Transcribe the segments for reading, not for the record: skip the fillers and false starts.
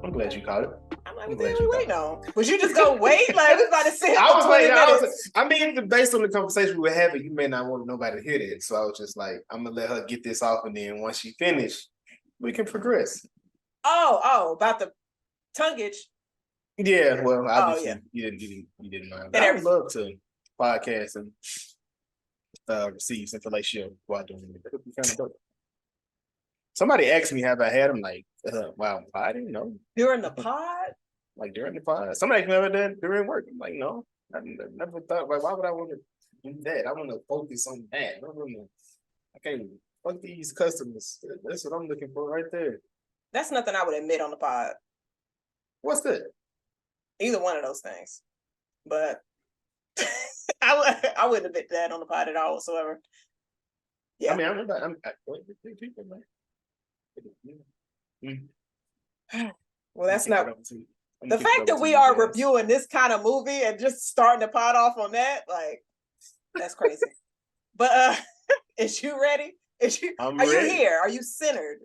I'm glad you caught it. I'm like, I'm what the glad hell we you waiting caught on? Was you just gonna wait? Like we was about to sit I for was 20 waiting. minutes. I mean, based on the conversation we were having, you may not want nobody to hear that. So I was just like, I'm gonna let her get this off, and then once she finished, we can progress. Oh, about the tonguage. Yeah, well, Oh obviously yeah. you didn't mind. And But I would everything. love to podcast and receive information while doing it. That would be kind of dope. Somebody asked me, have I had them? Like, wow, I didn't know. During the pod? Like during the pod, somebody asked me about that during work. I'm like, no, I never thought. Like, why would I want to do that? I want to focus on that. I can't fuck these customers. That's what I'm looking for right there. That's nothing I would admit on the pod. What's that? Either one of those things. But I wouldn't admit that on the pod at all whatsoever. Yeah. I mean, I'm people, man. Well, that's not the fact that we are reviewing this kind of movie and just starting the pod off on that, like, that's crazy. But is you ready? Are you here? Are you centered?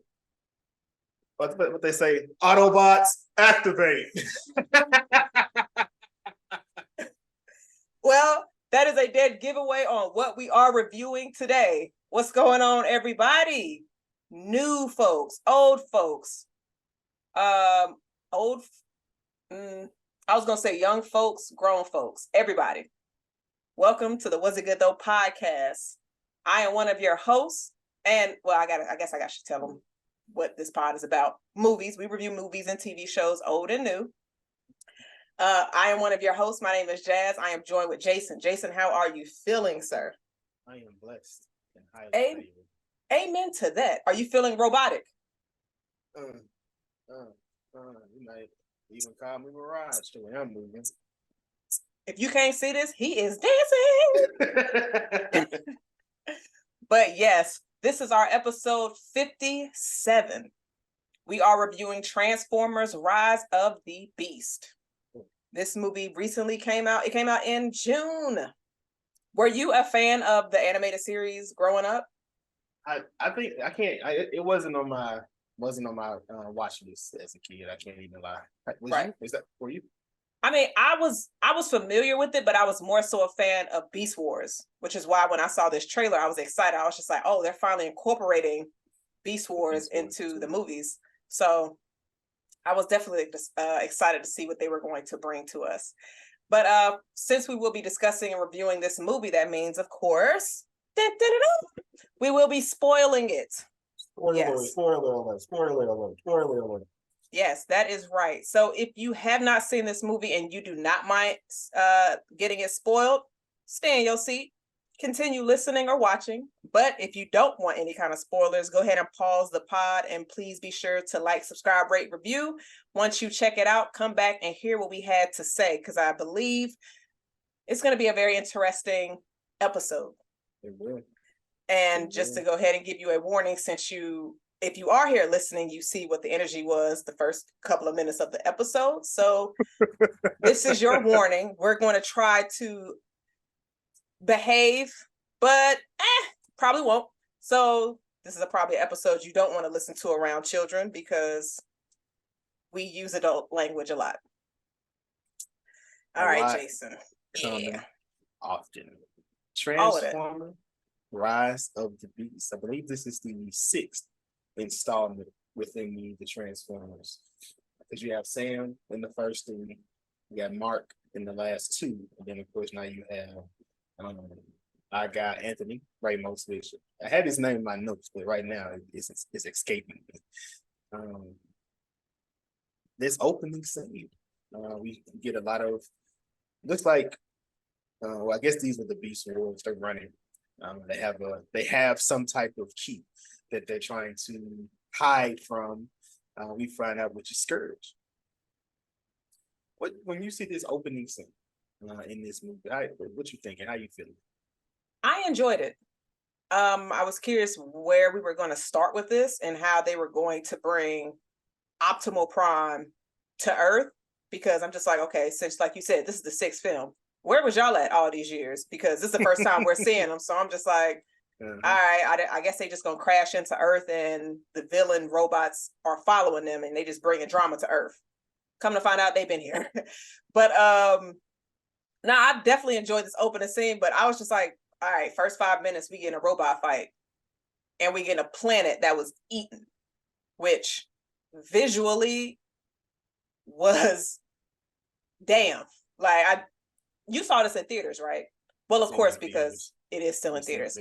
What they say, Autobots activate. Well, that is a dead giveaway on what we are reviewing today. What's going on, everybody? New folks, old folks, I was gonna say young folks, grown folks, everybody. Welcome to the Was It Good Though podcast. I am one of your hosts, and well, I guess I should tell them what this pod is about. Movies. We review movies and TV shows, old and new. I am one of your hosts. My name is Jazz. I am joined with Jason. Jason, how are you feeling, sir? I am blessed and highly favored. Amen to that. Are you feeling robotic? You might even call me Mirage the way I'm moving. If you can't see this, he is dancing. But yes, this is our episode 57. We are reviewing Transformers: Rise of the Beast. This movie recently came out. It came out in June. Were you a fan of the animated series growing up? I think I can't. It wasn't on my watch list as a kid. I can't even lie. Right? Were you? I mean, I was familiar with it, but I was more so a fan of Beast Wars, which is why when I saw this trailer, I was excited. I was just like, oh, they're finally incorporating Beast Wars into the movies. So I was definitely excited to see what they were going to bring to us. But since we will be discussing and reviewing this movie, that means, of course, we will be spoiling it. Spoiler alert. Yes, that is right. So if you have not seen this movie and you do not mind getting it spoiled, stay in your seat, continue listening or watching. But if you don't want any kind of spoilers, go ahead and pause the pod and please be sure to like, subscribe, rate, review. Once you check it out, come back and hear what we had to say, because I believe it's going to be a very interesting episode. It will. And just to go ahead and give you a warning, if you are here listening, you see what the energy was the first couple of minutes of the episode. So this is your warning. We're going to try to behave, but probably won't. So this is probably an episode you don't want to listen to around children because we use adult language a lot. All right, Jason. Yeah. Often. Transformers: Rise of the Beast. I believe this is the 6th installment within the Transformers. Because you have Sam in the first 3, you got Mark in the last 2, and then of course now you have our guy Anthony Ramos, which I had his name in my notes, but right now it's escaping me. This opening scene, we get a lot of, looks like, well, I guess these are the Beast Wars they're running. They have some type of key that they're trying to hide from. We find out which is Scourge. When you see this opening scene in this movie, what you thinking? How you feeling? I enjoyed it. I was curious where we were going to start with this and how they were going to bring Optimal Prime to Earth, because I'm just like, okay, since like you said, this is the 6th film. Where was y'all at all these years? Because this is the first time we're seeing them. So I'm just like, all right, I guess they just gonna crash into Earth and the villain robots are following them and they just bringing drama to Earth. Come to find out they've been here. But now I definitely enjoyed this opening scene, but I was just like, all right, first 5 minutes we get in a robot fight and we get a planet that was eaten, which visually was damn. Like you saw this in theaters, right? Well, of course, because it is still in theaters.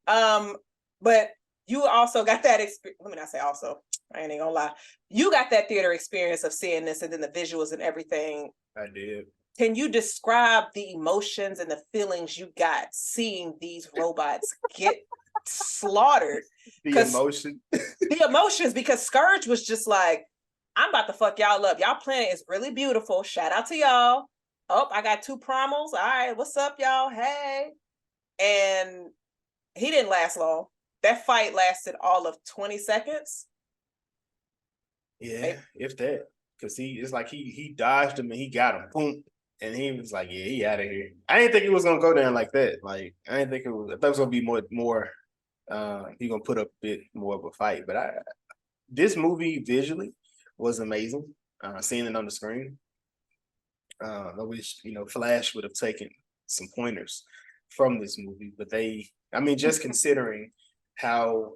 But you also got that experience. Let me not say also. I ain't gonna lie. You got that theater experience of seeing this and then the visuals and everything. I did. Can you describe the emotions and the feelings you got seeing these robots get slaughtered? The emotion. The emotions, because Scourge was just like, I'm about to fuck y'all up. Y'all planet is really beautiful. Shout out to y'all. Oh, I got 2 primals. All right, what's up, y'all? Hey. And he didn't last long. That fight lasted all of 20 seconds. Yeah, if that. Because it's like he dodged him and he got him. Boom. And he was like, yeah, he out of here. I didn't think it was gonna go down like that. Like, I didn't think it was. I thought it was gonna be more he gonna put up a bit more of a fight. But this movie visually was amazing. Seeing it on the screen. I wish, Flash would have taken some pointers from this movie, but just considering how,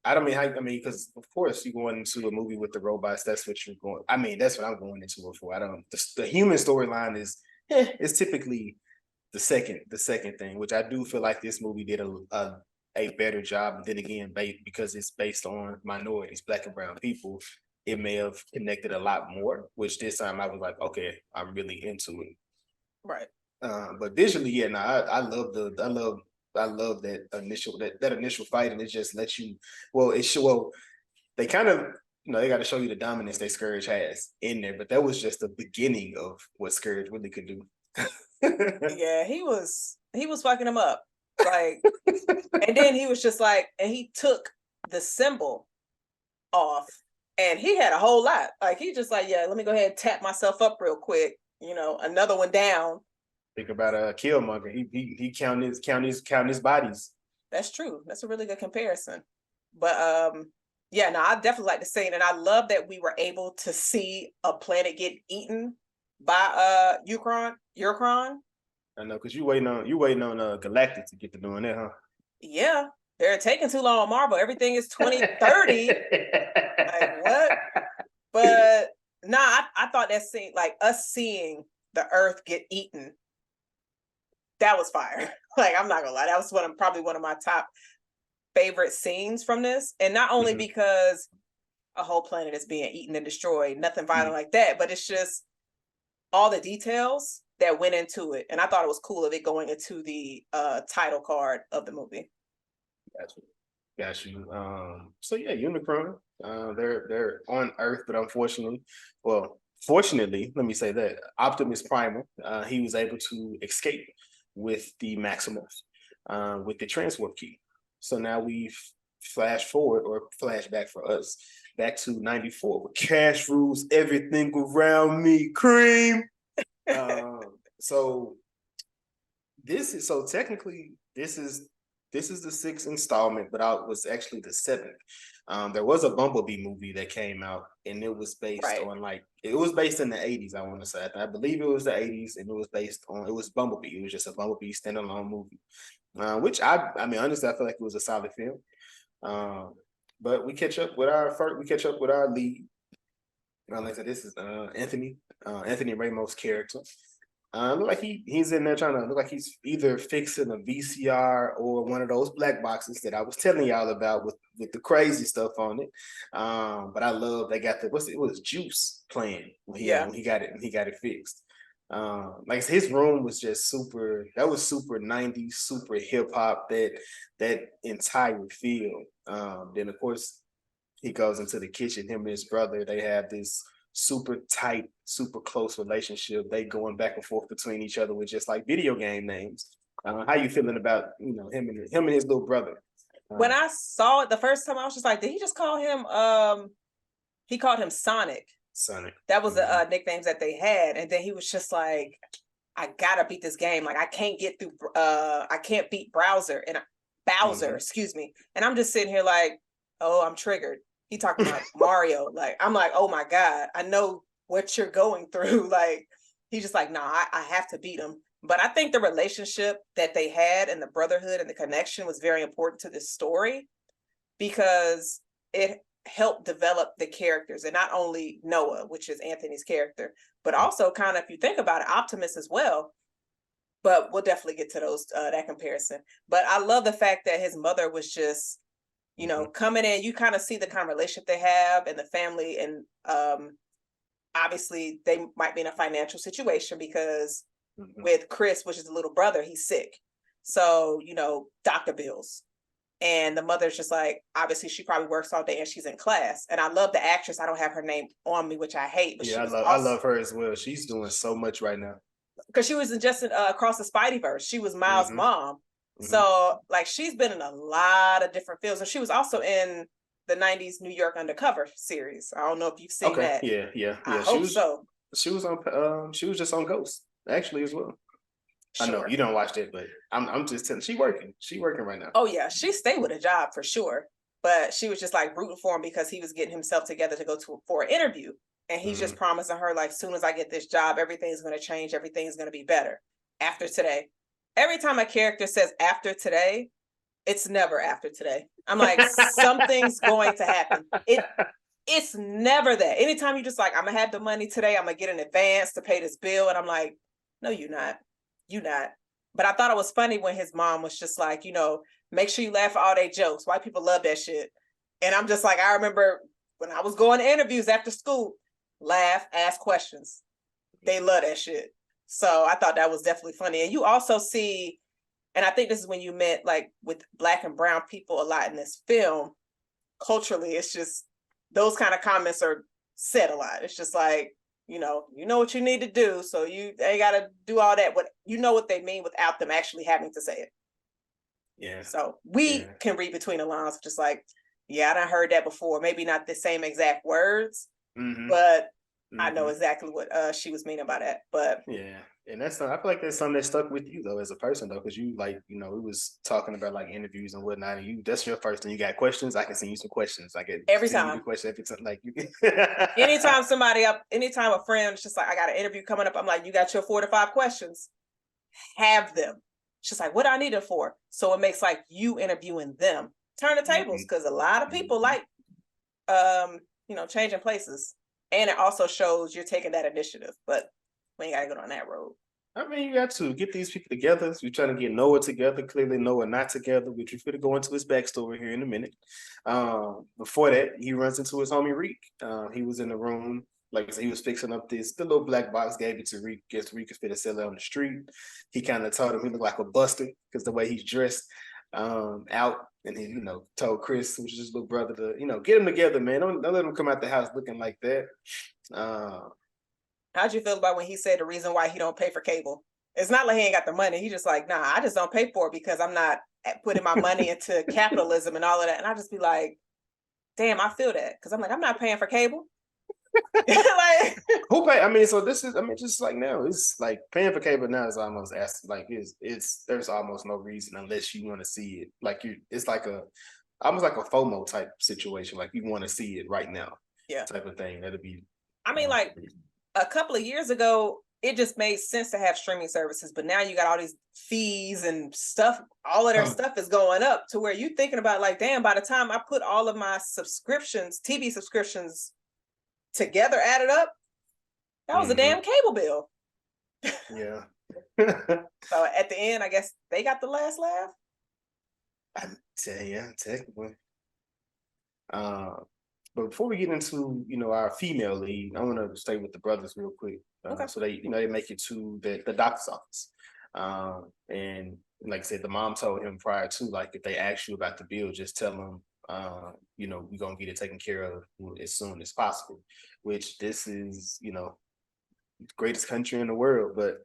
because of course you're going into a movie with the robots, that's what you're going, that's what I'm going into it for. The human storyline is typically the second thing, which I do feel like this movie did a better job. And then again, because it's based on minorities, Black and brown people, it may have connected a lot more, which this time I was like, okay, I'm really into it. Right. But visually, yeah, I love that initial fight, and it just lets you, they kind of, they got to show you the dominance that Scourge has in there, but that was just the beginning of what Scourge really could do. Yeah, he was fucking him up. Like, and then he was just like, and he took the symbol off. And he had a whole lot. Like, he just like, yeah, let me go ahead and tap myself up real quick. Another one down. Think about Killmonger. He count his bodies. That's true. That's a really good comparison. But yeah, no, I definitely like the scene, and I love that we were able to see a planet get eaten by Unicron. I know, because you waiting on Galactic to get to doing that, huh? Yeah, they're taking too long on Marvel. Everything is 2030. Like, what? But nah, I thought that scene, like us seeing the Earth get eaten, that was fire. Like, I'm not gonna lie, that was probably one of my top favorite scenes from this. And not only because a whole planet is being eaten and destroyed, nothing violent like that, but it's just all the details that went into it. And I thought it was cool of it going into the title card of the movie. Got you. So yeah, Unicron. They're on Earth, but fortunately, let me say that Optimus Primal, he was able to escape with the Maximus, with the transport key. So now we flash forward, or flashback for us, back to 94, where cash rules everything around me. Cream. So technically this is the 6th installment, but it was actually the 7th. There was a Bumblebee movie that came out, and it was based on it was based in the 80s, I want to say. I believe it was the 80s, and it was Bumblebee. It was just a Bumblebee standalone movie, which honestly, I feel like it was a solid film. But we catch up with our lead. Like I said, this is Anthony Ramos' character. Look like he's in there look like he's either fixing a VCR or one of those black boxes that I was telling y'all about with the crazy stuff on it. But I love they got it was Juice playing when he got it fixed. Like his room was just super 90s, super hip hop, that entire feel. Then of course he goes into the kitchen, him and his brother, they have this super tight, super close relationship. They going back and forth between each other with just like video game names. How you feeling about him and his little brother? When I saw it the first time, I was just like, did he just call him? He called him Sonic. Sonic. That was the nicknames that they had, and then he was just like, I gotta beat this game. Like I can't get through. I can't beat browser, and Bowser, excuse me. And I'm just sitting here like, oh, I'm triggered. He talking about Mario. Like, I'm like, oh my God, I know what you're going through. Like, he's just like, nah, I have to beat him. But I think the relationship that they had and the brotherhood and the connection was very important to this story because it helped develop the characters, and not only Noah, which is Anthony's character, but also kind of, if you think about it, Optimus as well. But we'll definitely get to those that comparison. But I love the fact that his mother was just, you know, coming in. You kind of see the kind of relationship they have and the family, and obviously they might be in a financial situation because with Chris, which is the little brother, he's sick. So, you know, doctor bills. And the mother's just like, obviously she probably works all day and she's in class. And I love the actress. I don't have her name on me, which I hate. But yeah, I love her as well. She's doing so much right now. Because she was in just Across the Spideyverse. She was Miles' mom. So like she's been in a lot of different fields. And she was also in the 90s New York Undercover series. I don't know if you've seen that. Yeah. I hope so. She was on she was just on Ghost, actually, as well. Sure. I know you don't watch that, but I'm just telling. She working right now. Oh yeah, she stayed with a job for sure. But she was just like rooting for him because he was getting himself together to go for an interview, and he's just promising her like, soon as I get this job, everything's going to change, everything's going to be better after today. Every time a character says after today, it's never after today. I'm like, something's going to happen. It's never that. Anytime you just like, I'm gonna have the money today, I'm gonna get an advance to pay this bill, and I'm like, no, you're not. You not. But I thought it was funny when his mom was just like, you know, make sure you laugh at all their jokes. White people love that shit. And I'm just like, I remember when I was going to interviews after school, laugh, ask questions. They love that shit. So I thought that was definitely funny. And you also see, and I think this is when you met like with Black and brown people a lot in this film, culturally, it's just those kind of comments are said a lot. It's just like, you know what you need to do, so you ain't got to do all that, but you know what they mean without them actually having to say it. Yeah. So we can read between the lines, just like, yeah, I done heard that before. Maybe not the same exact words, but I know exactly what she was meaning by that. But yeah, and I feel like that's something that stuck with you though as a person though, because you like, you know, we was talking about like interviews and whatnot, and that's your first, and you got questions. I can send you some questions. I get every time. Question every time, like you. anytime a friend is just like, I got an interview coming up, I'm like, you got your 4 to 5 questions, have them. It's just like, what I need it for. So it makes like you interviewing them turn the tables, because a lot of people like you know, changing places. And it also shows you're taking that initiative, but we ain't got to go down that road. I mean, you got to get these people together. So you're trying to get Noah together. Clearly, Noah not together, which we're going to go into his backstory here in a minute. Before that, he runs into his homie Reek. He was in the room. Like I said, he was fixing up the little black box, gave it to Reek. Guess Reek is fit to sell it on the street. He kind of told him he looked like a buster because the way he's dressed out. And he, you know, told Chris, which is his little brother, to, you know, get him together, man. Don't let him come out the house looking like that. How'd you feel about when he said the reason why he don't pay for cable? It's not like he ain't got the money. He just like, nah, I just don't pay for it because I'm not putting my money into capitalism and all of that. And I just be like, damn, I feel that. Because I'm like, I'm not paying for cable. Like, who pay? I mean, so this is, I mean, just like now, it's like paying for cable now is almost asked, like it's there's almost no reason unless you want to see it. Like it's like almost like a FOMO type situation. Like you want to see it right now, type of thing. That'd be. I mean, like a couple of years ago, it just made sense to have streaming services, but now you got all these fees and stuff. All of their stuff is going up to where you thinking about like, damn, by the time I put all of my subscriptions, TV subscriptions together, added up, that was a damn cable bill. Yeah. So at the end, I guess they got the last laugh. Yeah, technically. But before we get into, you know, our female lead, I want to stay with the brothers real quick. Okay. So they, you know, they make it to the doctor's office. And like I said, the mom told him prior to, like, if they ask you about the bill, just tell them, you know, we're going to get it taken care of as soon as possible, which this is, you know, greatest country in the world. But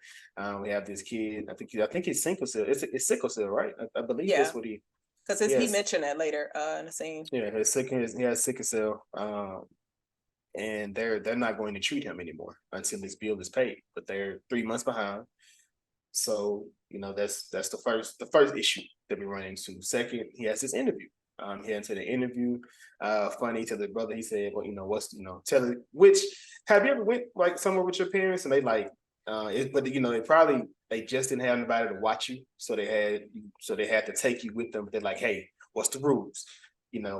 we have this kid, I think it's sickle cell. It's sickle cell, right? I believe that's what he. Because he mentioned that later in the scene. Yeah, he has sickle cell, and they're not going to treat him anymore until this bill is paid. But they're 3 months behind. So, that's the first issue that we run into. Second, he has this interview. He into the interview, funny to the brother. He said, "Well, tell it." Which have you ever went like somewhere with your parents and they like, they just didn't have anybody to watch you, so they had to take you with them. But they're like, "Hey, what's the rules?" When I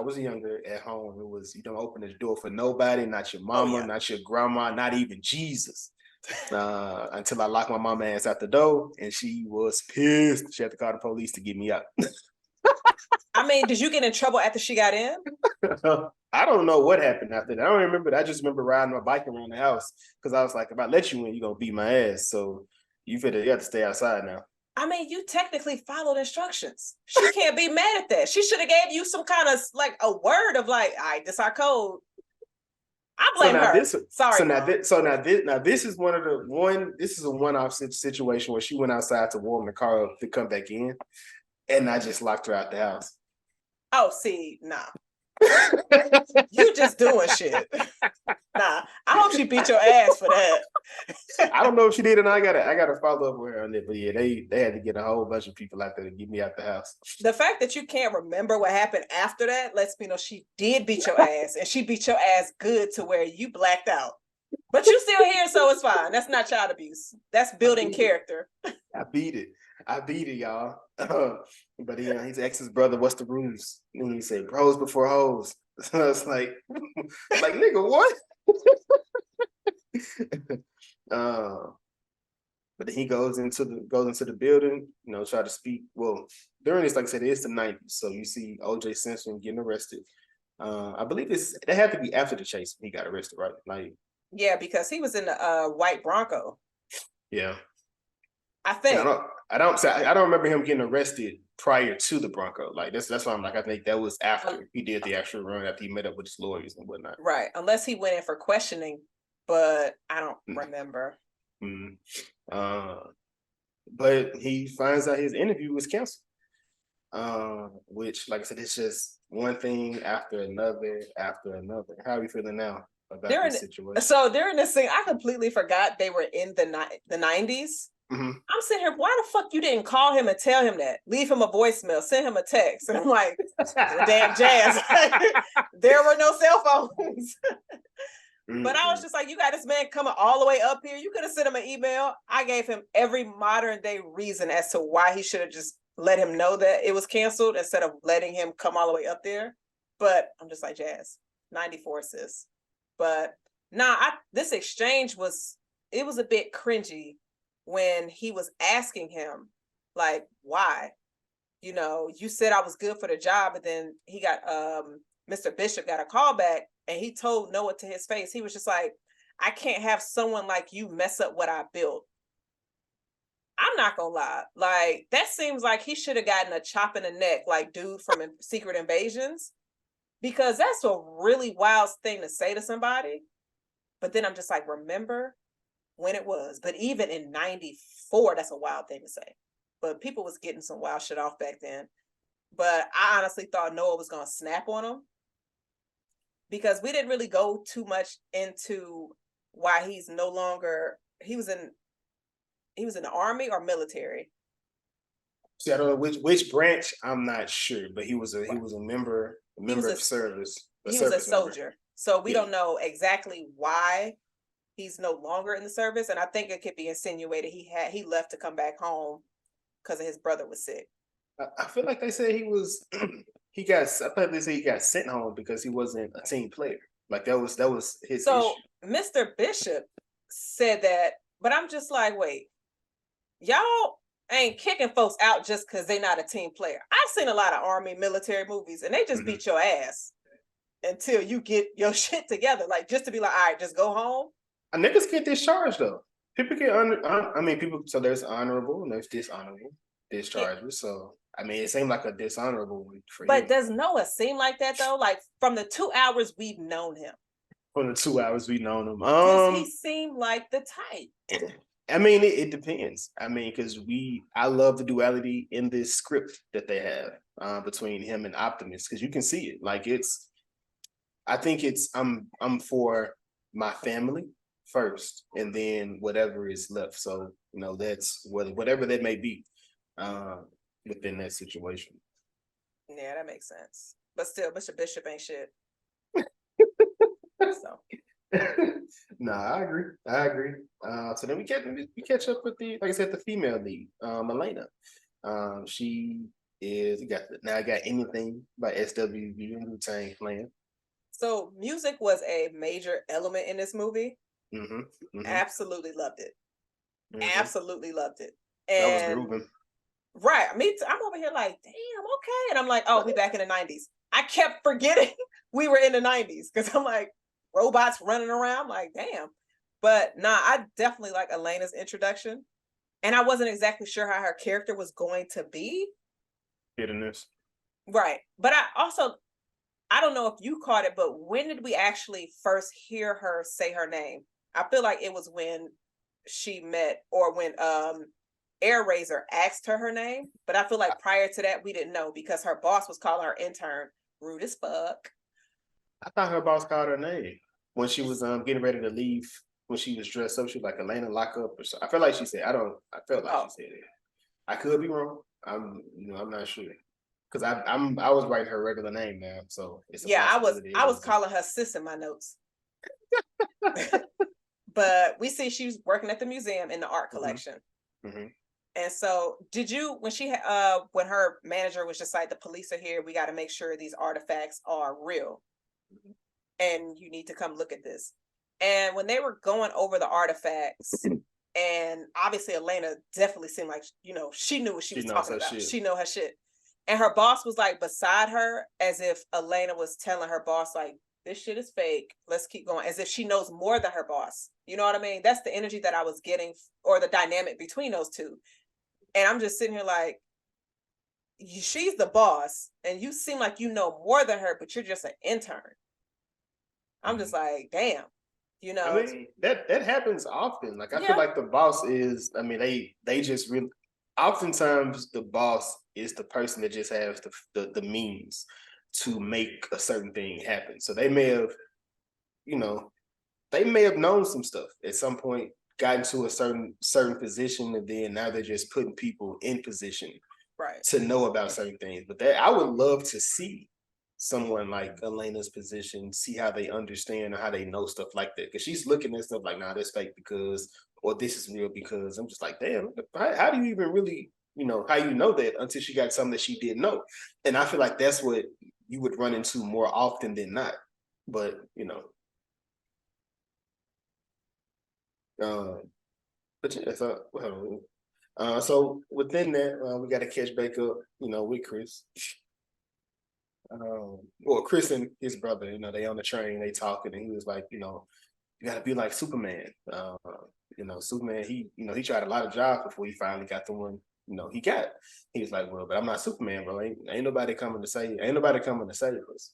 was younger at home. It was you don't open the door for nobody, not your mama, not your grandma, not even Jesus. Until I locked my mama ass out the door, and she was pissed. She had to call the police to get me out. I mean, did you get in trouble after she got in? I don't know what happened after that. I don't remember. I just remember riding my bike around the house because I was like, if I let you in, you're gonna beat my ass. So you have to stay outside now. I mean, you technically followed instructions. She can't be mad at that. She should have gave you some kind of like a word of like, all right, this our code. I blame her. This is this is a one-off situation where she went outside to warm the car up to come back in, and I just locked her out the house. Oh, see, nah. You just doing shit. Nah, I hope she beat your ass for that. I don't know if she did, and I gotta follow up with her on it. But yeah, they had to get a whole bunch of people out there to get me out the house. The fact that you can't remember what happened after that lets me know she did beat your ass, and she beat your ass good to where you blacked out. But you still here, so it's fine. That's not child abuse. That's building character. I beat it, y'all. But he's asked his brother, "What's the rules?" And he said, "Bros before hoes." So it's like nigga, what? But then he goes into the building, try to speak. Well, during this, like I said, it's the 90s, so you see O.J. Simpson getting arrested. I believe it had to be after the chase when he got arrested, right? Like, yeah, because he was in the white Bronco. Yeah, I think. I don't remember him getting arrested prior to the Bronco. Like that's why I'm like, I think that was after he did the actual run, after he met up with his lawyers and whatnot. Right, unless he went in for questioning, but I don't remember. But he finds out his interview was canceled. Which, like I said, it's just one thing after another after another. How are you feeling now about this situation? So during this thing, I completely forgot they were in the 90s. Mm-hmm. I'm sitting here, why the fuck you didn't call him and tell him that? Leave him a voicemail, send him a text. And I'm like, damn Jazz. There were no cell phones. But I was just like, you got this man coming all the way up here. You could have sent him an email. I gave him every modern day reason as to why he should have just let him know that it was canceled instead of letting him come all the way up there. But I'm just like, Jazz, 94, sis. But this exchange was a bit cringy when he was asking him, like, why? You said I was good for the job, but then he got Mr. Bishop got a call back and he told Noah to his face. He was just like, I can't have someone like you mess up what I built. I'm not gonna lie. Like, that seems like he should have gotten a chop in the neck, like dude from Secret Invasions, because that's a really wild thing to say to somebody. But then I'm just like, remember when it was. But even in 94, that's a wild thing to say. But people was getting some wild shit off back then. But I honestly thought Noah was gonna snap on him, because we didn't really go too much into why he's no longer. He was in the army or military. See, I don't know which branch. I'm not sure, but he was a member of service. He was a soldier, so we don't know exactly why he's no longer in the service. And I think it could be insinuated he left to come back home because his brother was sick. I feel like they said he was. I thought they said he got sent home because he wasn't a team player. Like that was his issue. Mr. Bishop said that, but I'm just like, wait, y'all ain't kicking folks out just because they're not a team player. I've seen a lot of Army military movies, and they just beat your ass until you get your shit together. Like, just to be like, all right, just go home. Niggas get discharged though. People get so there's honorable and there's dishonorable discharges. Yeah. So I mean, it seemed like a dishonorable one for him. But does Noah seem like that though? Like, from the 2 hours we've known him. Does he seem like the type? I mean, it depends. I mean, because I love the duality in this script that they have between him and Optimus, because you can see it. Like, I think I'm for my family, first, and then whatever is left. So, that's whatever that may be within that situation. Yeah, that makes sense. But still, Mr. Bishop ain't shit. So. No, I agree. So then we catch up with the, like I said, the female lead, Elena. She is I got anything by SWV and Wu-Tang playing. So music was a major element in this movie. Mm-hmm, mm-hmm. Absolutely loved it. Mm-hmm. Absolutely loved it. And that was grooving. Right. I'm over here like, damn, okay. And I'm like, oh, we back in the 90s. I kept forgetting we were in the 90s because I'm like, robots running around. I'm like, damn. But nah, I definitely like Elena's introduction. And I wasn't exactly sure how her character was going to be. Hitting this. Right. But I don't know if you caught it, but when did we actually first hear her say her name? I feel like it was when she met, or when Air Razor asked her name. But I feel like prior to that, we didn't know because her boss was calling her intern rude as fuck. I thought her boss called her name when she was getting ready to leave. When she was dressed up, she was like, Elena, lock up or something. I felt like she said, I felt like she said it. I could be wrong. I'm not sure. Because I was writing her regular name now. So it's I was calling her sis in my notes. But we see she's working at the museum in the art collection. Mm-hmm. And so did you, when her manager was just like, the police are here, we got to make sure these artifacts are real. Mm-hmm. And you need to come look at this. And when they were going over the artifacts, and obviously Elena definitely seemed like, she knew what she was talking about. She know her shit. And her boss was like beside her, as if Elena was telling her boss, like, this shit is fake. Let's keep going. As if she knows more than her boss. You know what I mean? That's the energy that I was getting, or the dynamic between those two. And I'm just sitting here like, she's the boss, and you seem like you know more than her, but you're just an intern. I'm just like, damn. I mean, that happens often. Like, I feel like the boss is, I mean, they just really, oftentimes the boss is the person that just has the means to make a certain thing happen. So they may have, known some stuff at some point, gotten to a certain position, and then now they're just putting people in position to know about certain things. But I would love to see someone like Elena's position, see how they understand or how they know stuff like that. Because she's looking at stuff like, nah, that's fake because, or this is real because. I'm just like, damn, how do you even really, how you know that until she got something that she didn't know? And I feel like that's what you would run into more often than not. But, so within that, we got to catch back up, with Chris. Well, Chris and his brother, they on the train, they talking, and he was like, you gotta be like Superman. Superman, he tried a lot of jobs before he finally got the one, he got. He was like, well, but I'm not Superman, bro. Ain't nobody coming to save us.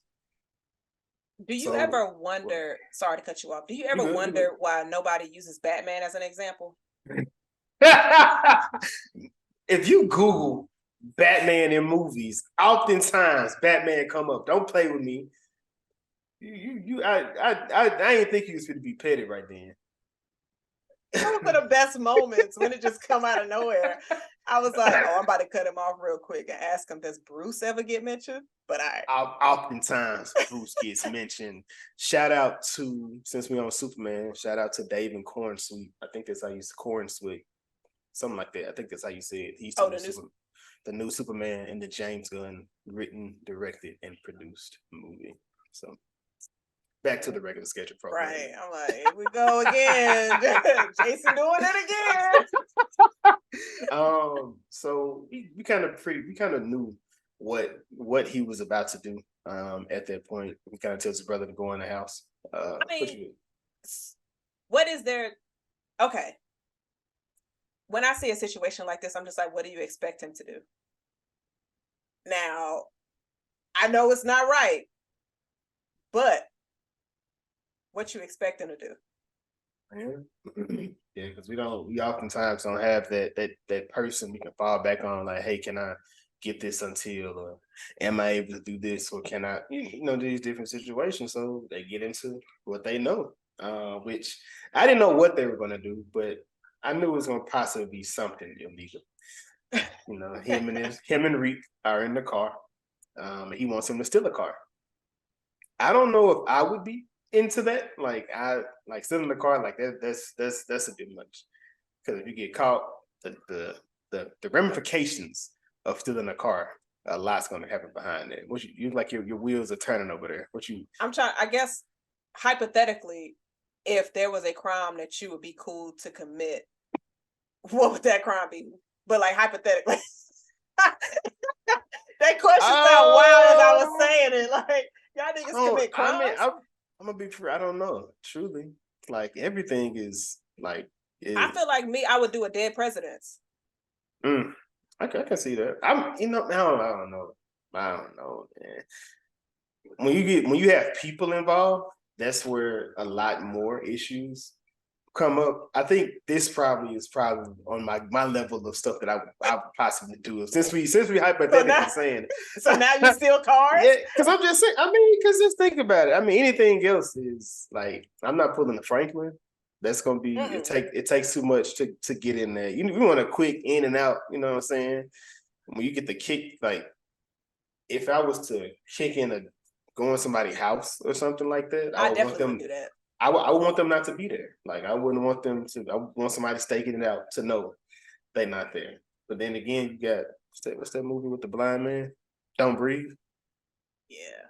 Do you ever wonder, sorry to cut you off, do you ever wonder why nobody uses Batman as an example? If you Google Batman in movies, oftentimes Batman come up. Don't play with me. I didn't think he was going to be petty right then. Those are the best moments when it just come out of nowhere. I was like, oh, I'm about to cut him off real quick and ask him, does Bruce ever get mentioned? But oftentimes Bruce gets mentioned. Shout out to, since we're on Superman, shout out to Dave and Cornsweet. I think that's how you say Cornsweet. Something like that. I think that's how you say it. He's the new Superman in the James Gunn written, directed, and produced movie. So back to the regular schedule program. Right. I'm like, here we go again. Jason doing it again. So we kind of knew what he was about to do. At that point, he kind of tells his brother to go in the house. What is there? Okay. When I see a situation like this, I'm just like, what do you expect him to do? Now, I know it's not right, but what you expect him to do? Yeah, because we oftentimes don't have that person we can fall back on, like, hey, can I get this until, or am I able to do this, or can I, these different situations. So they get into what they know. which I didn't know what they were gonna do, but I knew it was gonna possibly be something illegal. You know, him and Reek are in the car. He wants him to steal a car. I don't know if I would be into that. Like stealing the car, like that's a bit much. Because if you get caught, the ramifications of stealing a car, a lot's gonna happen behind it. What you like your wheels are turning over there. I guess hypothetically, if there was a crime that you would be cool to commit, what would that crime be? But like hypothetically. That question sounded wild as I was saying it. Like, y'all niggas commit crimes. I mean, I'm gonna be true. I don't know. Truly, like everything is like. I feel like I would do a dead president's. I can see that. I don't know, man. When you have people involved, that's where a lot more issues come up. I think this is probably on my level of stuff that I would possibly do. Since we hypothetically saying it. So now you steal cars? Yeah, because I'm just saying. I mean, because just think about it. I mean, anything else is like I'm not pulling a Franklin. That's gonna be it takes too much to get in there. You want a quick in and out. You know what I'm saying? When you get the kick, like if I was to kick in go in somebody's house or something like that, I definitely would do that. I would want them not to be there. Like I wouldn't want them to. I want somebody staking it out to know they're not there. But then again, you got what's that movie with the blind man? Don't Breathe. Yeah.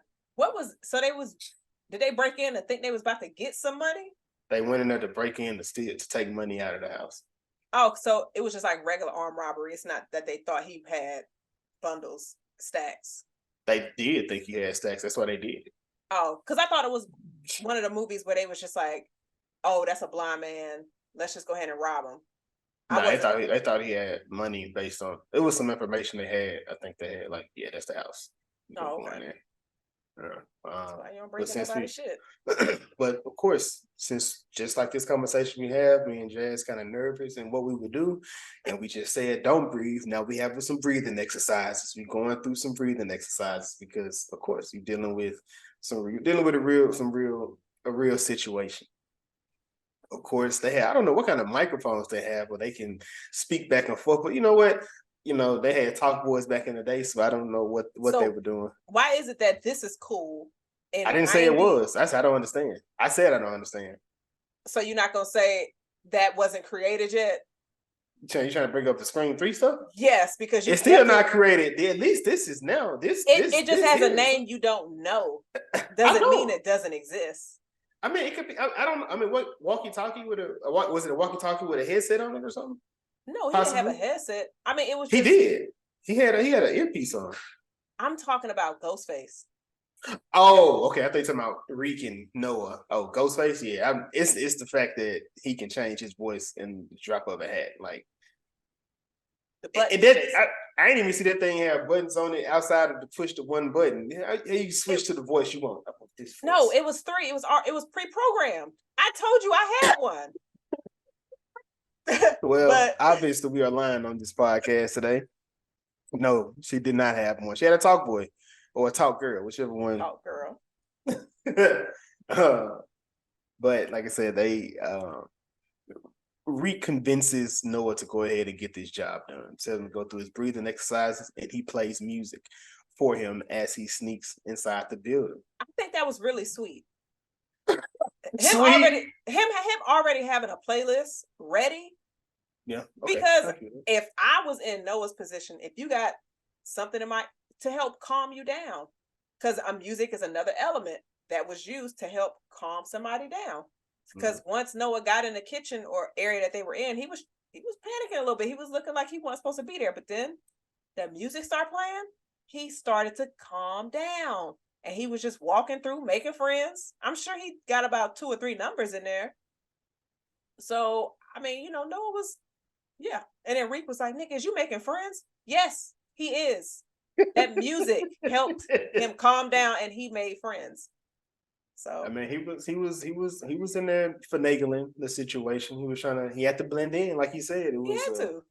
Did they break in and think they was about to get some money? They went in there to break in to take money out of the house. Oh, so it was just like regular armed robbery. It's not that they thought he had bundles, stacks. They did think he had stacks. That's why they did. Oh, because I thought it was one of the movies where they was just like, oh, that's a blind man. Let's just go ahead and rob him. No, they thought he had money based on it was some information they had. I think they had like, yeah, that's the house. Oh, okay. Why you don't break nobody's shit. But of course, since just like this conversation we have, me and Jazz kind of nervous and what we would do, and we just said don't breathe. Now we have some breathing exercises. We're going through some breathing exercises because, of course, you're dealing with a real situation. Of course, they have. I don't know what kind of microphones they have where they can speak back and forth. But you know what? They had talk boys back in the day, so I don't know what they were doing. Why is it that this is cool? And I didn't say it was. I said I don't understand. I said I don't understand. So you're not gonna say that wasn't created yet? You trying to bring up the Scream 3 stuff? Yes, because it's still not created. At least this is now. It just has a name you don't know. Doesn't mean it doesn't exist. I mean, it could be. I don't know. I mean, what walkie-talkie with was it a walkie-talkie with a headset on it or something? No, he didn't have a headset. I mean, it was. He did. He had an earpiece on. I'm talking about Ghostface. Oh, okay. I think talking about Reek and Noah. Oh, Ghostface. Yeah, it's the fact that he can change his voice in the drop of a hat. Like, I didn't even see that thing have buttons on it outside of the push the one button. You switch to the voice you want. No, it was 3. It was pre-programmed. I told you I had one. Well, obviously we are lying on this podcast today. No, she did not have one. She had a talk boy or a talk girl, whichever one. Talk girl. But like I said, they reconvinces Noah to go ahead and get this job done. Tells him to go through his breathing exercises, and he plays music for him as he sneaks inside the building. I think that was really sweet. Him already having a playlist ready. Yeah. Okay. Because if I was in Noah's position, if you got something to help calm you down, because music is another element that was used to help calm somebody down. Because once Noah got in the kitchen or area that they were in, he was panicking a little bit. He was looking like he wasn't supposed to be there. But then the music started playing. He started to calm down. And he was just walking through, making friends. I'm sure he got about 2 or 3 numbers in there. So, I mean, Noah was, yeah. And then Reek was like, "Nick, is you making friends?" Yes, he is. That music helped him calm down and he made friends. So, I mean, he was in there finagling the situation. He had to blend in, like he said. He had to.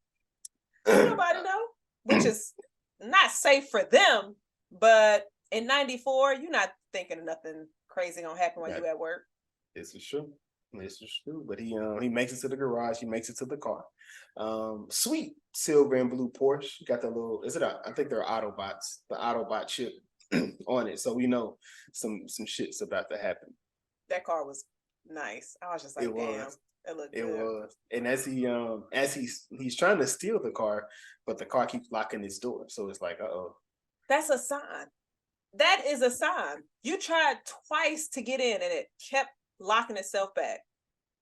Nobody know, which is not safe for them, but in 94, you're not thinking nothing crazy gonna happen when you at work. This is true. This is true, but he makes it to the garage. He makes it to the car. Sweet silver and blue Porsche. Got the little. I think they're Autobots. The Autobot chip on it, so we know some shit's about to happen. That car was nice. I was just like, damn, it looked good. It was, and as he's trying to steal the car, but the car keeps locking its door. So it's like, that's a sign. That is a sign. You tried twice to get in, and it kept locking itself back.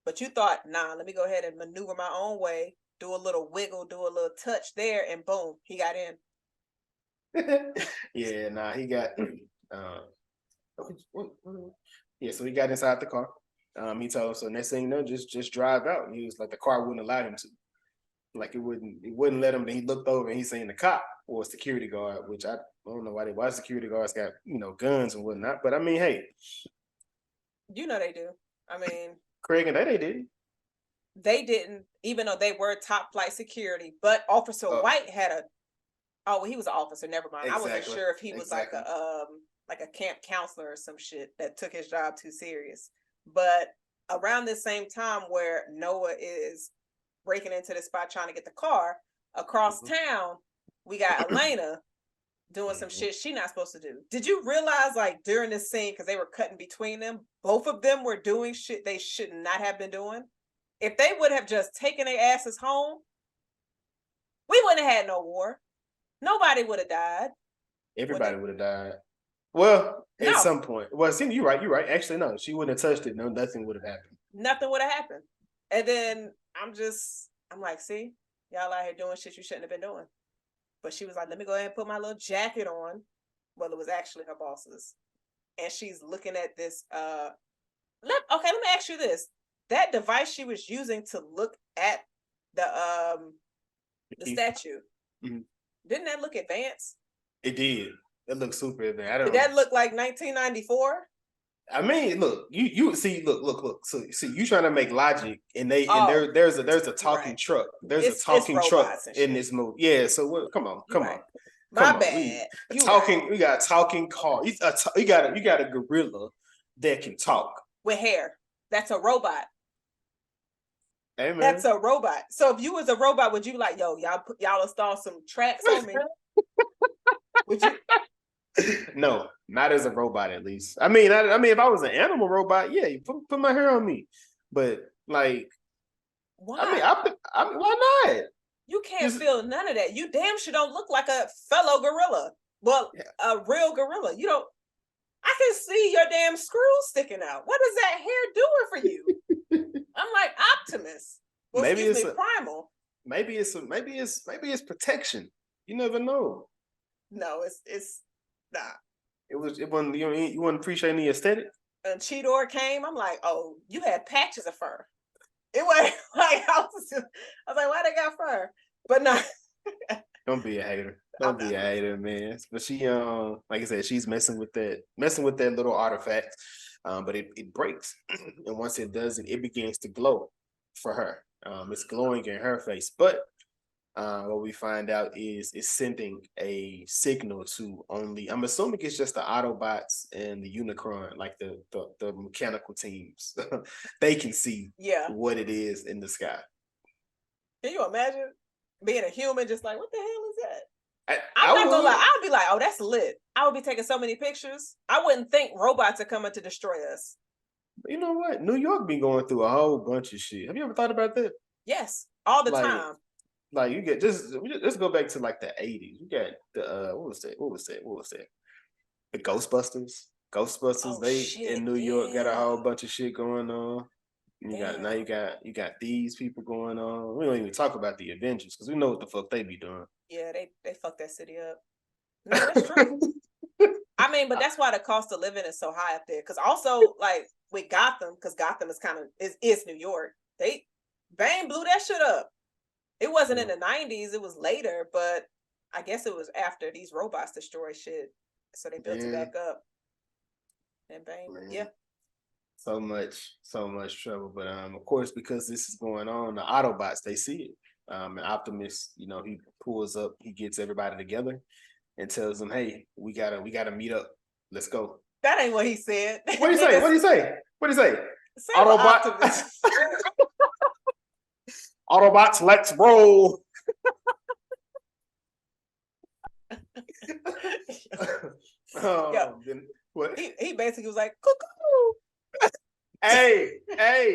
But you thought, nah, let me go ahead and maneuver my own way, do a little wiggle, do a little touch there, and boom, he got in. Yeah, nah, he got yeah, so he got inside the car. He told us, so next thing you know, just drive out. And he was like, the car wouldn't allow him to. Like it wouldn't let him. Then he looked over and he's saying the cop or a security guard, which I don't know why security guards got, guns and whatnot. But I mean, hey. You know they do. I mean, Craig and they did. They didn't, even though they were top flight security, but Officer White had he was an officer, never mind. Exactly. I wasn't sure if he was like a camp counselor or some shit that took his job too serious. But around the same time where Noah is breaking into the spot trying to get the car, across town, we got Elena doing some shit she not supposed to do. Did you realize, like, during this scene, because they were cutting between them, both of them were doing shit they should not have been doing? If they would have just taken their asses home, we wouldn't have had no war. Nobody would have died. Everybody would have died. Well, at some point. Well, see, you're right. Actually, no, she wouldn't have touched it. No, nothing would have happened. Nothing would have happened. And then I'm like, see, y'all out here doing shit you shouldn't have been doing. But she was like, let me go ahead and put my little jacket on. Well, it was actually her boss's. And she's looking at this. Let me ask you this. That device she was using to look at the statue, didn't that look advanced? It did. It looked super advanced. Did that look like 1994? I mean, look, you see, look. So you trying to make logic, and there's a talking truck. There's a talking truck in this movie. Yeah. So come on. My bad. We got a talking car. You got a gorilla that can talk with hair. That's a robot. Hey, man. That's a robot. So if you was a robot, would you like, yo, y'all install some tracks on me? Would you? No, not as a robot, at least. I mean, if I was an animal robot, yeah, you put my hair on me. But like, why? I mean, why not? You can't feel none of that. You damn sure don't look like a fellow gorilla. Well, a real gorilla. You don't. I can see your damn screws sticking out. What is that hair doing for you? I'm like Optimus. Well, maybe it's Primal. Maybe it's protection. You never know. No, it's not. It wasn't. You wouldn't appreciate the aesthetic. And Cheetor came. I'm like, oh, you had patches of fur. It was like I was like, why they got fur? But no. Don't be a hater. Don't be a hater, man. But she, like I said, she's messing with that little artifact. But it breaks, and once it does, it begins to glow for her. It's glowing in her face, but what we find out is it's sending a signal to only. I'm assuming it's just the Autobots and the Unicron, like the mechanical teams. They can see what it is in the sky. Can you imagine being a human, just like, what the hell is that? I'm not gonna lie. I would be like, oh, that's lit. I would be taking so many pictures. I wouldn't think robots are coming to destroy us. You know what? New York be going through a whole bunch of shit. Have you ever thought about that? Yes, all the time. Like you get let's go back to like the 80s. You got the what was that? The Ghostbusters. In New York got a whole bunch of shit going on. You got these people going on. We don't even talk about the Avengers because we know what the fuck they be doing. Yeah, they fucked that city up. No, that's true. I mean, but that's why the cost of living is so high up there. Because also, like with Gotham, because Gotham is New York. Bang blew that shit up. It wasn't in the 90s. It was later, but I guess it was after these robots destroyed shit. So they built it back up. And bang, So much trouble. But of course, because this is going on, the Autobots, they see it. And Optimus, he pulls up, he gets everybody together and tells them, hey, we gotta meet up. Let's go. That ain't what he said. What did he say? Same with Optimus. Autobots, let's roll. What? He basically was like, cuckoo. Hey,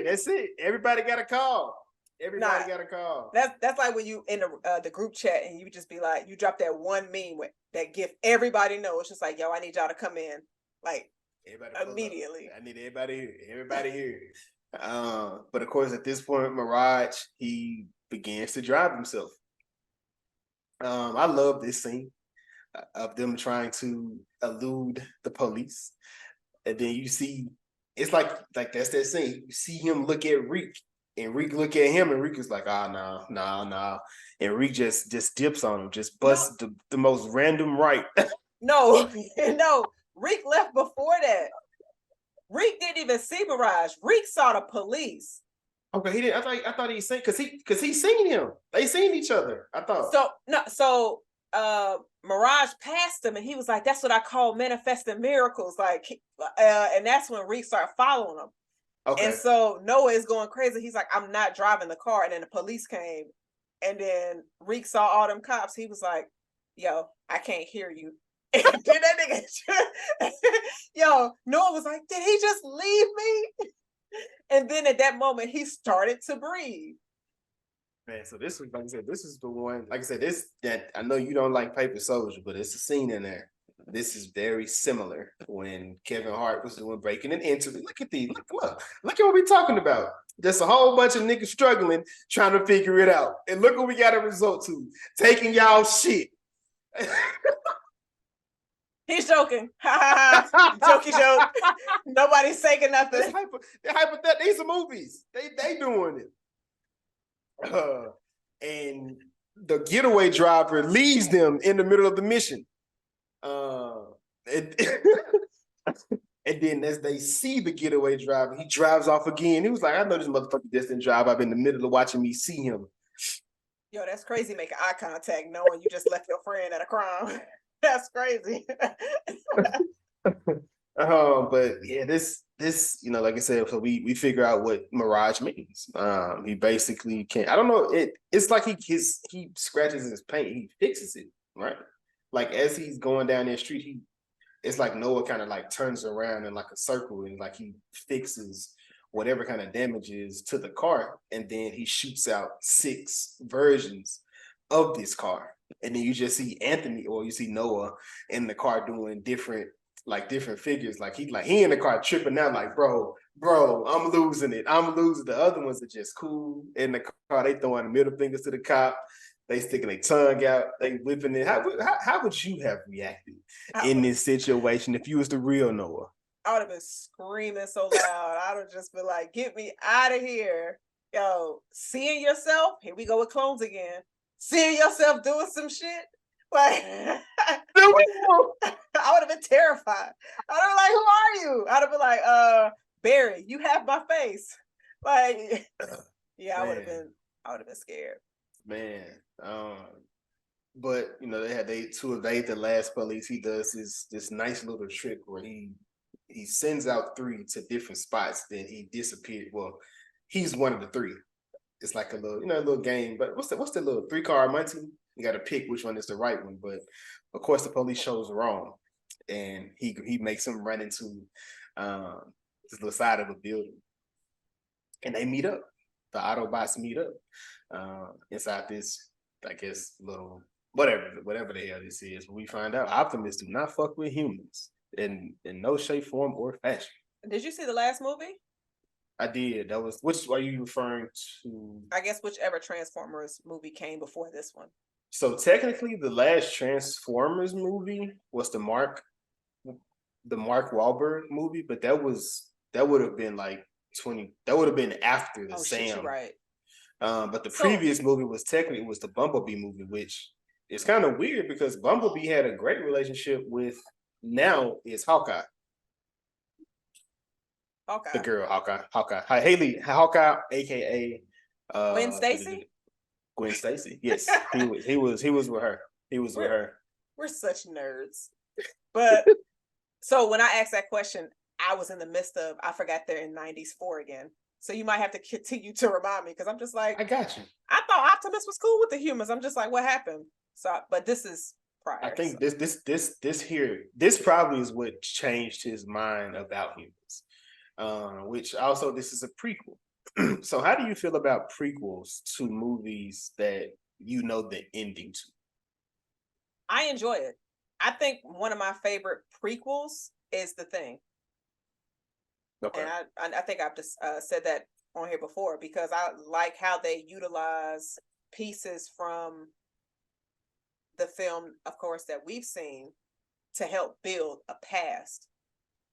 that's it. Everybody got a call. Everybody got a call. That's like when you in the group chat and you just be like, you drop that one meme with that gif everybody knows. It's just like, yo, I need y'all to come in like immediately. I need everybody here. Everybody here. But of course, at this point, Mirage, he begins to drive himself. I love this scene of them trying to elude the police, and then you see it's like that's that scene. You see him look at Reek, and Reek look at him, and Reek is like, no, and Reek just dips on him, just busts the most random right. No, Reek left before that. Reek didn't even see Mirage. Reek saw the police. Okay, he didn't. I thought he seen because he seen him. They seen each other. I thought so. Mirage passed him, and he was like, "That's what I call manifesting miracles." Like, and that's when Reek started following him. Okay. And so Noah is going crazy. He's like, "I'm not driving the car." And then the police came, and then Reek saw all them cops. He was like, "Yo, I can't hear you." And then that nigga, Noah was like, "Did he just leave me?" And then at that moment, he started to breathe. Man, so this was, like I said, this is the one. Like I said, that I know you don't like Paper Soldier, but it's a scene in there. This is very similar when Kevin Hart was doing Breaking and Entering. Look at what we're talking about. Just a whole bunch of niggas struggling, trying to figure it out. And look what we got a result to. Taking y'all shit. He's joking. Jokey joke. Nobody's saying nothing. These are movies. They doing it. And the getaway driver leaves them in the middle of the mission. And then as they see the getaway driver, he drives off again. He was like, I know this motherfucker just didn't drive. I've been in the middle of watching me see him. Yo, that's crazy making eye contact knowing you just left your friend at a crime. That's crazy. But yeah, this, like I said, so we figure out what Mirage means. He basically can't. I don't know. It's like he scratches his paint. He fixes it, right? Like as he's going down that street, it's like Noah kind of like turns around in like a circle and like he fixes whatever kind of damage is to the car, and then he shoots out 6 versions of this car, and then you just see Anthony or you see Noah in the car doing different figures. Like he in the car tripping out like, bro, I'm losing it. The other ones are just cool in the car. They throwing the middle fingers to the cop. They sticking their tongue out. They whipping it. How would you have reacted in this situation if you was the real Noah? I would have been screaming so loud. I would have just been like, get me out of here. Yo, seeing yourself, here we go with clones again. Seeing yourself doing some shit. Like, I would have been terrified. I would have been like, who are you? I'd have been like, Barry, you have my face. Like, yeah, I would have been scared. Man. But they to evade the last police, he does this nice little trick where he sends out 3 to different spots, then he disappeared. Well, he's one of the 3. It's like a little, a little game. But what's the little 3-card Monty? You got to pick which one is the right one. But of course, the police shows wrong, and he makes him run into this little side of a building, and they meet up. The Autobots meet up inside this, I guess, little whatever the hell this is. We find out Optimus do not fuck with humans in no shape, form, or fashion. Did you see the last movie? I did. That was, which are you referring to? I guess whichever Transformers movie came before this one. So technically, the last Transformers movie was the Mark Wahlberg movie, but that would have been like 20. That would have been after the Sam. Shit, you're right. But the previous movie was the Bumblebee movie, which is kind of weird because Bumblebee had a great relationship with now is Hawkeye. The girl Hawkeye. Haley Hawkeye, aka Gwen Stacy. Gwen Stacy. Yes, he was with her. He was with her. We're such nerds. But so when I asked that question, I was in the midst of, I forgot they're in 90s 4 again. So you might have to continue to remind me, because I'm just like, I got you. I thought Optimus was cool with the humans. I'm just like, what happened? So, but this is prior. I think this probably is what changed his mind about humans. Which also, this is a prequel. So how do you feel about prequels to movies that you know the ending to? I enjoy it. I think one of my favorite prequels is The Thing. Okay. And I think I've just said that on here before, because I like how they utilize pieces from the film, of course, that we've seen to help build a past.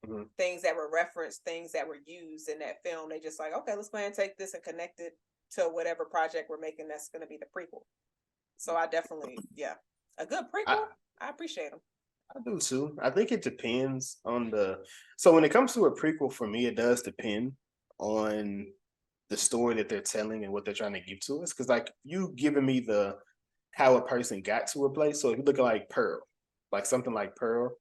Mm-hmm. Things that were referenced, things that were used in that film. They just like, okay, let's go ahead and take this and connect it to whatever project we're making that's going to be the prequel. So I definitely, a good prequel. I appreciate them. I do too. I think it depends on so when it comes to a prequel, for me, it does depend on the story that they're telling and what they're trying to give to us. Because like you giving me how a person got to a place. So if you look at like Pearl, like something like Pearl,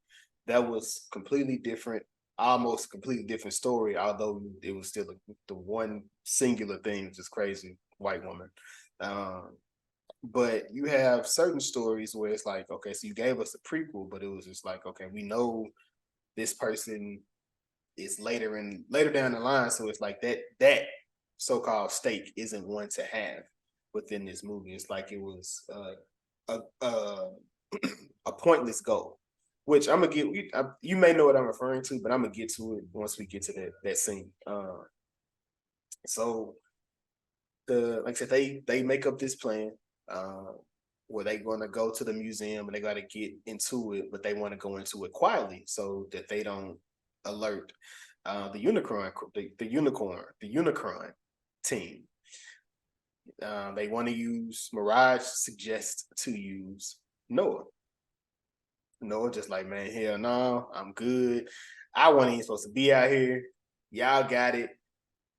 that was completely different, almost completely different story, although it was still the one singular thing, which is crazy white woman. But you have certain stories where it's like, okay, so you gave us a prequel, but it was just like, okay, we know this person is later down the line, so it's like that so-called stake isn't one to have within this movie. It's like it was a pointless goal, which I'm gonna get. You may know what I'm referring to, but I'm gonna get to it once we get to that scene. So like I said, they make up this plan. Where they going to go to the museum and they got to get into it, but they want to go into it quietly so that they don't alert the unicorn team. They want to use Mirage. Suggests to use Noah. Noah just like, man, hell no, I'm good. I wasn't even supposed to be out here. Y'all got it.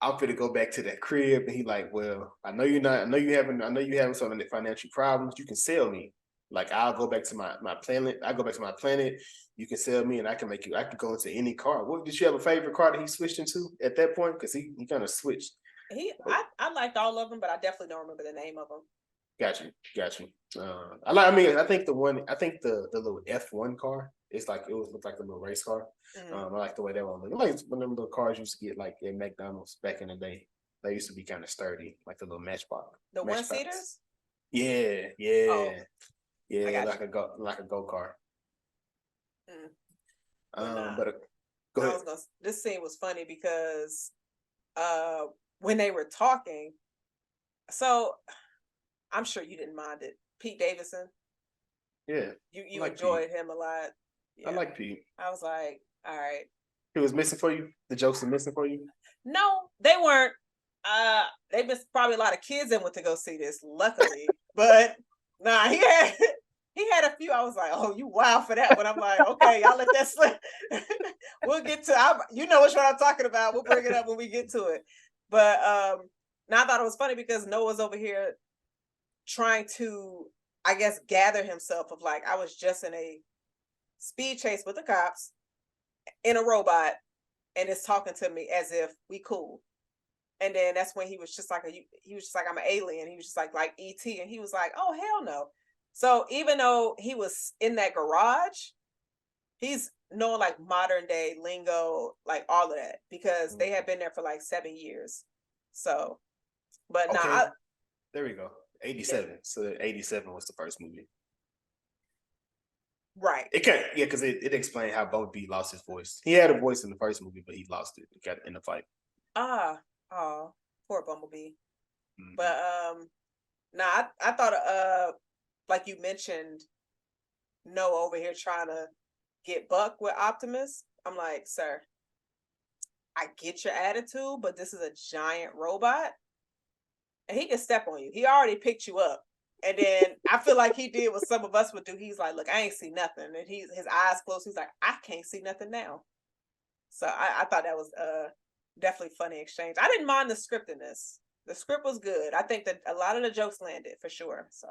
I'm finna go back to that crib. And he like, well, I know you having some financial problems. You can sell me. Like, I'll go back to my planet. I go back to my planet. You can sell me and I can go into any car. What, did you have a favorite car that he switched into at that point? Because he kind of switched. I liked all of them, but I definitely don't remember the name of them. Got you. I think the little F1 car. It's like it looked like a little race car. Mm-hmm. I like the way that one looked. Like one of them little cars you used to get like at McDonald's back in the day. They used to be kind of sturdy, like the little matchbox. The one-seaters? Yeah. Oh, yeah, like a go car. But go ahead. This scene was funny because when they were talking, so I'm sure you didn't mind it. Pete Davidson. Yeah. You like enjoyed Pete. Him a lot. Yeah. I like Pete. I was like, all right. He was missing for you? The jokes were missing for you? No, they weren't. They missed probably a lot of kids that went to go see this, luckily. But nah, he had a few. I was like, oh, you wild for that one. I'm like, okay, y'all let that slip. We'll get to you know which one I'm talking about. We'll bring it up when we get to it. But now I thought it was funny because Noah's over here trying to, I guess, gather himself of like, I was just in a speed chase with the cops in a robot and it's talking to me as if we cool. And then that's when he was just like, I'm an alien. He was just like E.T. And he was like, oh, hell no. So even though he was in that garage, he's knowing like modern day lingo, like all of that, because they had been there for like 7 years. So, but okay. Now there we go. 87. Yeah. So 87 was the first movie. Right. Because it explained how Bumblebee lost his voice. He had a voice in the first movie, but he lost it. He got in the fight. Poor Bumblebee. Mm-hmm. But I thought like you mentioned, Noah over here trying to get Buck with Optimus. I'm like, sir, I get your attitude, but this is a giant robot. And he can step on you. He already picked you up. And then I feel like he did what some of us would do. He's like, look, I ain't see nothing. And his eyes closed. He's like, I can't see nothing now. So I thought that was definitely funny exchange. I didn't mind the script in this. The script was good. I think that a lot of the jokes landed for sure. So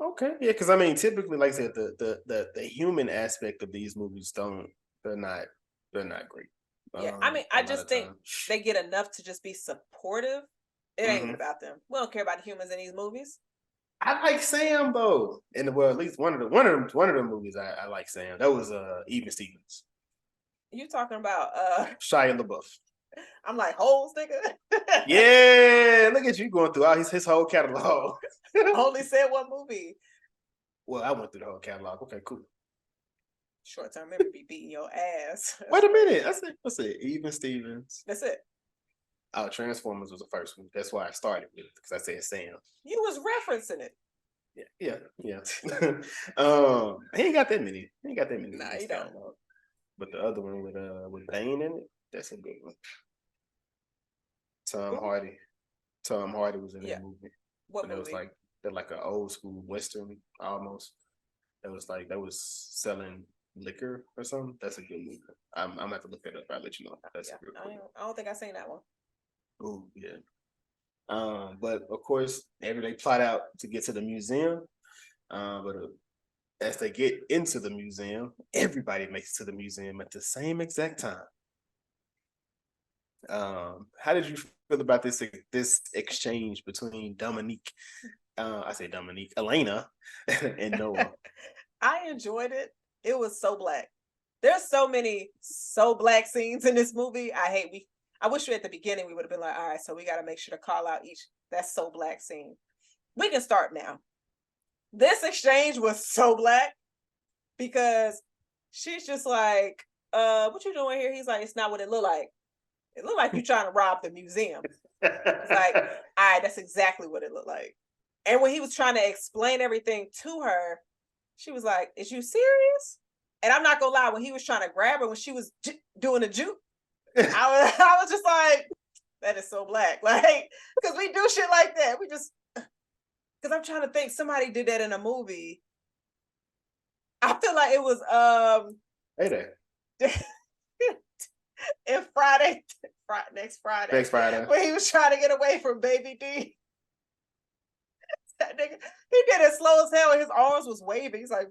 okay. Yeah, because I mean, typically, like I said, the human aspect of these movies they're not great. Yeah, I mean, I just think time. they get enough to just be supportive. It ain't even about them. We don't care about the humans in these movies. I like Sam though. Well, at least one of the movies I like Sam. That was Even Stevens. You talking about Shia LaBeouf. I'm like, holes, nigga. Yeah, look at you going through all his whole catalog. Only said one movie. Well, I went through the whole catalog. Okay, cool. Short-term memory be beating your ass. Wait a minute. That's it. Even Stevens. That's it. Oh, Transformers was the first one. That's why I started with it, because I said Sam. You was referencing it. Yeah. He ain't got that many. Nah, he don't. But the other one with Bane in it, that's a good one. Tom Hardy was in that movie. What movie? It was like an old school Western almost. That was selling liquor or something. That's a good movie. I'm gonna have to look that up. I'll let you know. That's a good movie. I don't think I've seen that one. Oh yeah. But of course, they plot out to get to the museum. But as they get into the museum, everybody makes it to the museum at the same exact time. How did you feel about this exchange between Elena and Noah? I enjoyed it. It was so black. There's so many black scenes in this movie. I wish at the beginning we would have been like, all right, so we got to make sure to call out each that's so black scene. We can start now. This exchange was so black because she's just like, what you doing here? He's like, it's not what it looked like. It looked like you trying to rob the museum. It's like, all right, that's exactly what it looked like. And when he was trying to explain everything to her, she was like, is you serious? And I'm not gonna lie, when he was trying to grab her, when she was doing the juke, I was just like, that is so black. Like, because we do shit like that. We just, because I'm trying to think, somebody did that in a movie. I feel like it was Hey there. in next Friday. When he was trying to get away from Baby D. That nigga, he did it slow as hell and his arms was waving. He's like,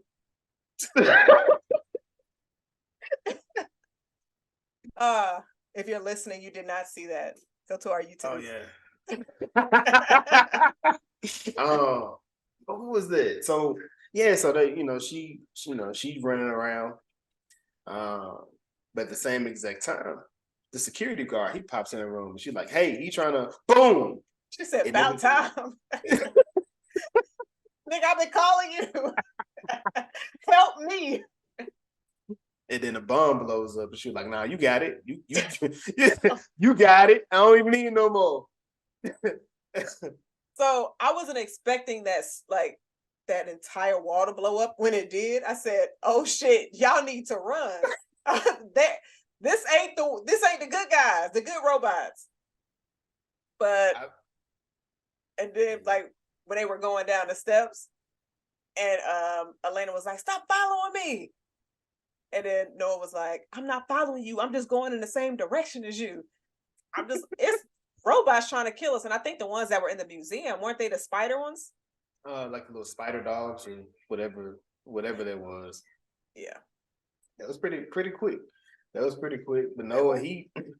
if you're listening, you did not see that. Go to our YouTube. Oh yeah. Who was that? So yeah, so they, she's running around. But at the same exact time, the security guard, he pops in the room and she's like, hey, he trying to boom. She said, about time. Nigga, I've been calling you. Help me. And then the bomb blows up and she's like, nah, you got it. You got it. I don't even need no more. So I wasn't expecting that entire wall to blow up. When it did, I said, oh shit, y'all need to run. This ain't the good guys, the good robots. But and then when they were going down the steps and Elena was like, stop following me. And then Noah was like, I'm not following you. I'm just going in the same direction as you. It's robots trying to kill us. And I think the ones that were in the museum, weren't they the spider ones? Like the little spider dogs or whatever that was. Yeah. That was pretty quick. But Noah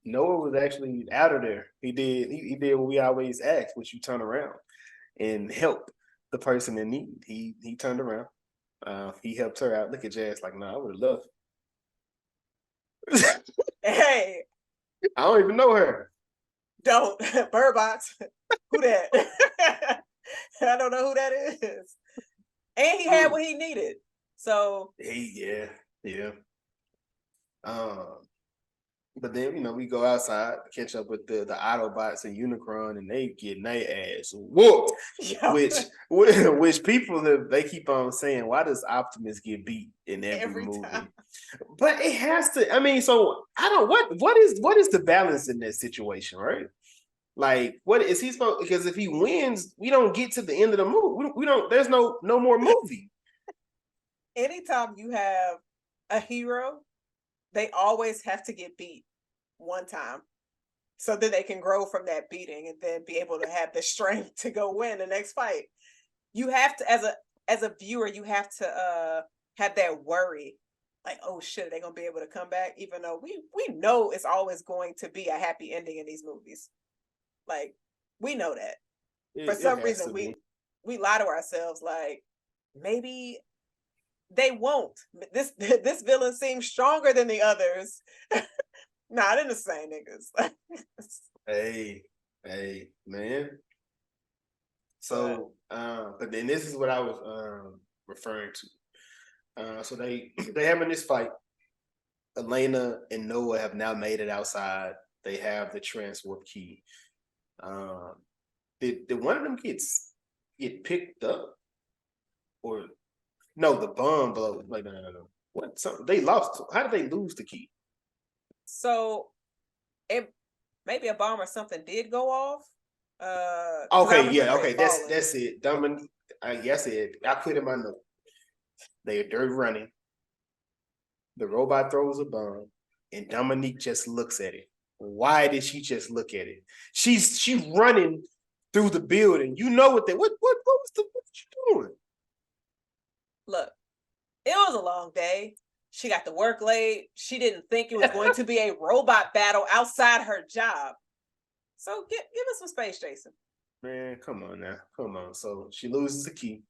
was actually out of there. He did what we always ask, which you turn around and help the person in need. He turned around. He helped her out. Look at Jazz like, nah, I would have loved. Hey. I don't even know her. Don't. Bird Box. Who that? I don't know who that is. And he had what he needed. So yeah. But then we go outside, catch up with the Autobots and Unicron, and they getting their ass whooped. Which people they keep on saying, why does Optimus get beat in every movie? Time. But it has to. I mean, so I don't. What is the balance in that situation, right? Like, what is he supposed? Because if he wins, we don't get to the end of the movie. We don't. There's no more movie. Anytime you have a hero, they always have to get beat one time so that they can grow from that beating and then be able to have the strength to go win the next fight. You have to, as a viewer, you have to have that worry like, oh shit, are they gonna be able to come back? Even though we know it's always going to be a happy ending in these movies. Like, we know that. For some reason, we lie to ourselves, like, maybe they won't. This villain seems stronger than the others. Not in the same niggas. Hey, man. So, but then this is what I was referring to. So they having this fight. Elena and Noah have now made it outside. They have the transwarp key. Did one of them get picked up, or no? The bomb blow. Like no. What? Something they lost. How did they lose the key? So, it maybe a bomb or something did go off. Okay, yeah, okay. That's it. Dominique. I guess I put in my note. They're running. The robot throws a bomb, and Dominique just looks at it. Why did she just look at it? She's running through the building. You know what what you doing? Look, it was a long day. She got to work late. She didn't think it was going to be a robot battle outside her job. So give us some space, Jason. Man, come on now. Come on. So she loses the key.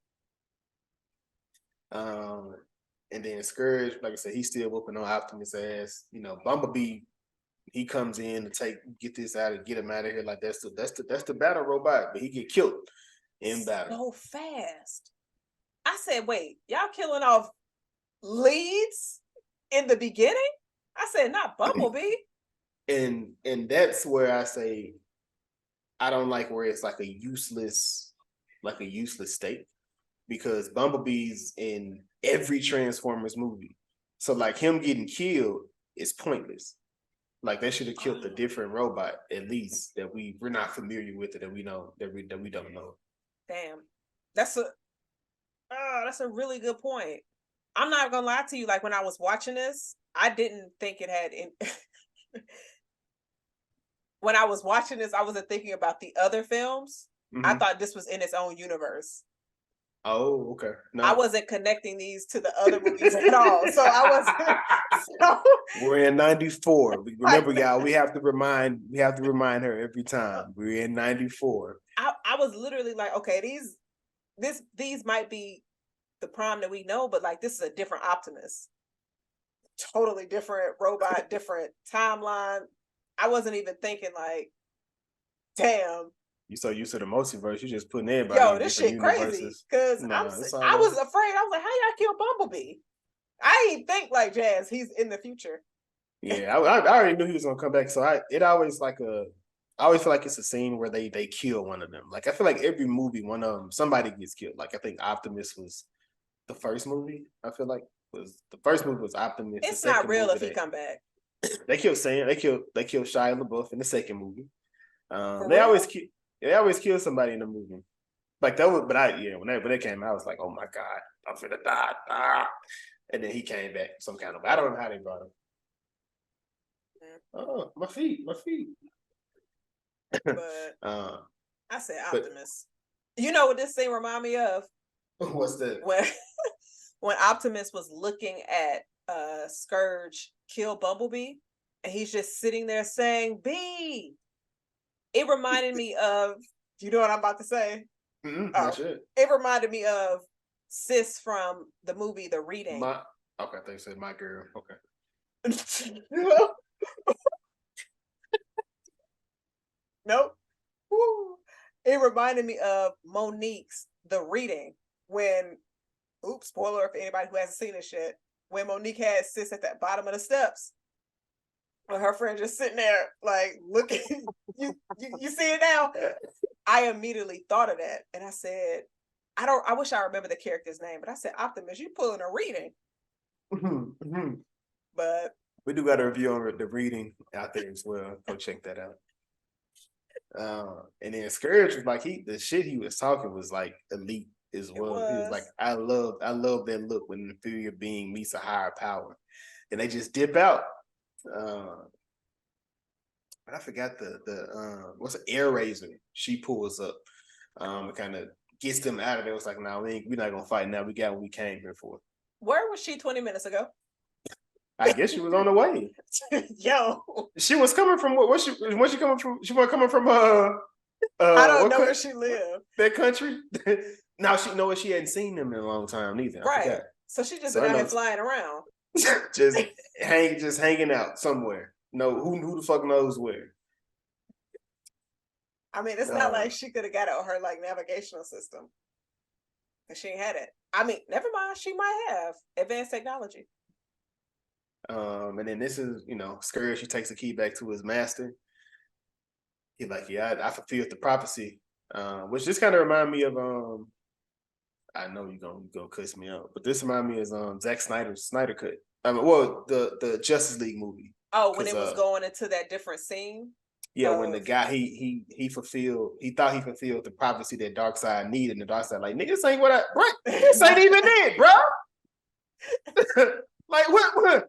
And then Scourge, like I said, he's still whooping on Optimus' ass. You know, Bumblebee, he comes in to get him out of here. Like that's the battle robot, but he get killed in battle. So fast. I said, wait, y'all killing off leads in the beginning? I said, not Bumblebee. And that's where I say I don't like where it's like a useless state, because Bumblebee's in every Transformers movie. So like him getting killed is pointless. Like they should have killed a different robot, at least that we're not familiar with it, that we know that we don't know. Damn. That's a really good point. I'm not gonna lie to you, like when I was watching this, I didn't think it had when I was watching this, I wasn't thinking about the other films. Mm-hmm. I thought this was in its own universe. Oh, okay. No. I wasn't connecting these to the other movies at all. So I wasn't. We're in 94. Remember, y'all, we have to remind her every time. We're in 94. I was literally like, okay, these might be the Prime that we know, but like this is a different Optimus. Totally different robot, different timeline. I wasn't even thinking like, damn. You so used to the multiverse, you just putting everybody. Yo, this shit crazy. Because I was afraid. I was like, how y'all kill Bumblebee? I didn't think like Jazz. He's in the future. Yeah, I already knew he was gonna come back. So I always feel like it's a scene where they kill one of them. Like I feel like every movie, one of them, somebody gets killed. Like I think Optimus was the first movie. I feel like the first movie was Optimus. It's not real if he come back. They killed Sam. They killed Shia LaBeouf in the second movie. They always kill somebody in the movie. Like that was, when they came out, I was like, oh my God, I'm finna die. And then he came back some kind of way. I don't know how they brought him. Oh, my feet. But I said Optimus. You know what this scene remind me of? What's that? When Optimus was looking at Scourge kill Bumblebee, and he's just sitting there saying, "B." It reminded me of, you know what I'm about to say? It reminded me of Sis from the movie The Reading. Okay, I think you said my girl. Okay. Nope. Woo. It reminded me of Monique's The Reading when, spoiler if anybody who hasn't seen this shit, when Monique had Sis at the bottom of the steps. With her friend just sitting there, like looking, you see it now. I immediately thought of that, and I said, I wish I remember the character's name, but I said, Optimus, you pulling a Reading. Mm-hmm. But we do got a review on The Reading out there as well. Go check that out. And then Scourge was like the shit he was talking was like elite as well. He was like, I love that look when an inferior being meets a higher power, and they just dip out. I forgot the what's the air razor she pulls up, it kind of gets them out of there. It's like, we're not gonna fight now. We got what we came here for. Where was she 20 minutes ago? I guess she was on the way. Yo, she was coming from where's she coming from? She was coming from I don't know where she lived. That country. Now she know what she hadn't seen them in a long time neither. I forgot. So she just been out here flying around. just hanging out somewhere. No, who the fuck knows where? I mean, it's not like she could have got it on her like navigational system. And she ain't had it. I mean, never mind. She might have advanced technology. And then this is, Scourge. She takes the key back to his master. He's like, yeah, I fulfilled the prophecy. Which just kind of remind me of I know you're gonna cuss me out, but this remind me of Zack Snyder's Snyder Cut. The Justice League movie. Oh, when it was going into that different scene. Yeah, when the guy he thought he fulfilled the prophecy that Darkseid needed, and the Darkseid like, nigga, this ain't what this ain't even it, bro. Like what?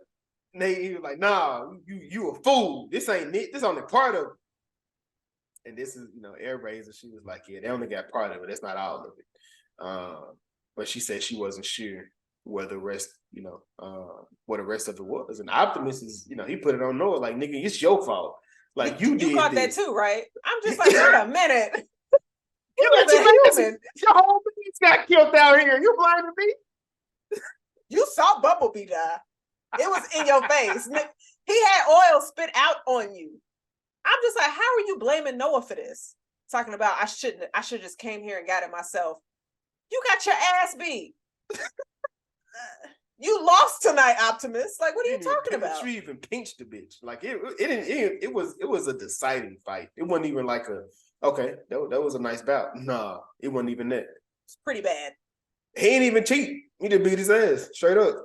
And he was like, nah, you a fool. This ain't it. This only part of it. And this is, Air Razor. She was like, yeah, they only got part of it. That's not all of it. But she said she wasn't sure where the rest, what the rest of it was. And Optimus is, he put it on Noah like, nigga, it's your fault. Like you did caught this. That too, right? I'm just like, wait a minute. Your whole beast got killed out here. You blaming me? You saw Bumblebee die. It was in your face. He had oil spit out on you. I'm just like, how are you blaming Noah for this? Talking about I should just came here and got it myself. You got your ass beat. You lost tonight, Optimus. Like, what are you talking about? She even pinched the bitch. Like it was a deciding fight. It wasn't even like that was a nice bout. Nah, it wasn't even that. It's pretty bad. He ain't even cheat. He just beat his ass straight up.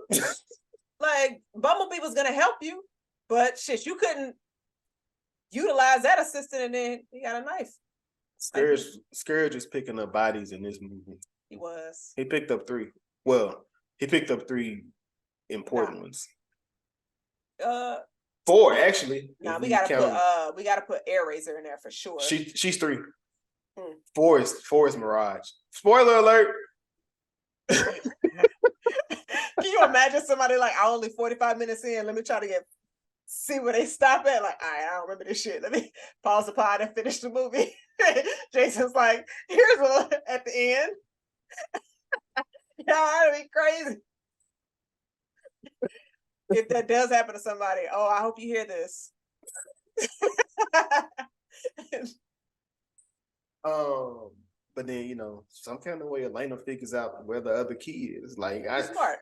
Like Bumblebee was gonna help you, but shit, you couldn't utilize that assistant, and then he got a knife. Scourge is picking up bodies in this movie. He was. He picked up 3. Well, he picked up 3 important ones. 4 actually. No, we gotta put Air Razor in there for sure. She's 3. 4 is Mirage. Spoiler alert. Can you imagine somebody like, I only 45 minutes in, let me try to see where they stop at? Like, all right, I don't remember this shit. Let me pause the pod and finish the movie. Jason's like, here's one at the end. Y'all, that'd be crazy. If that does happen to somebody, I hope you hear this. But then, some kind of way Elena figures out where the other key is. Like, smart.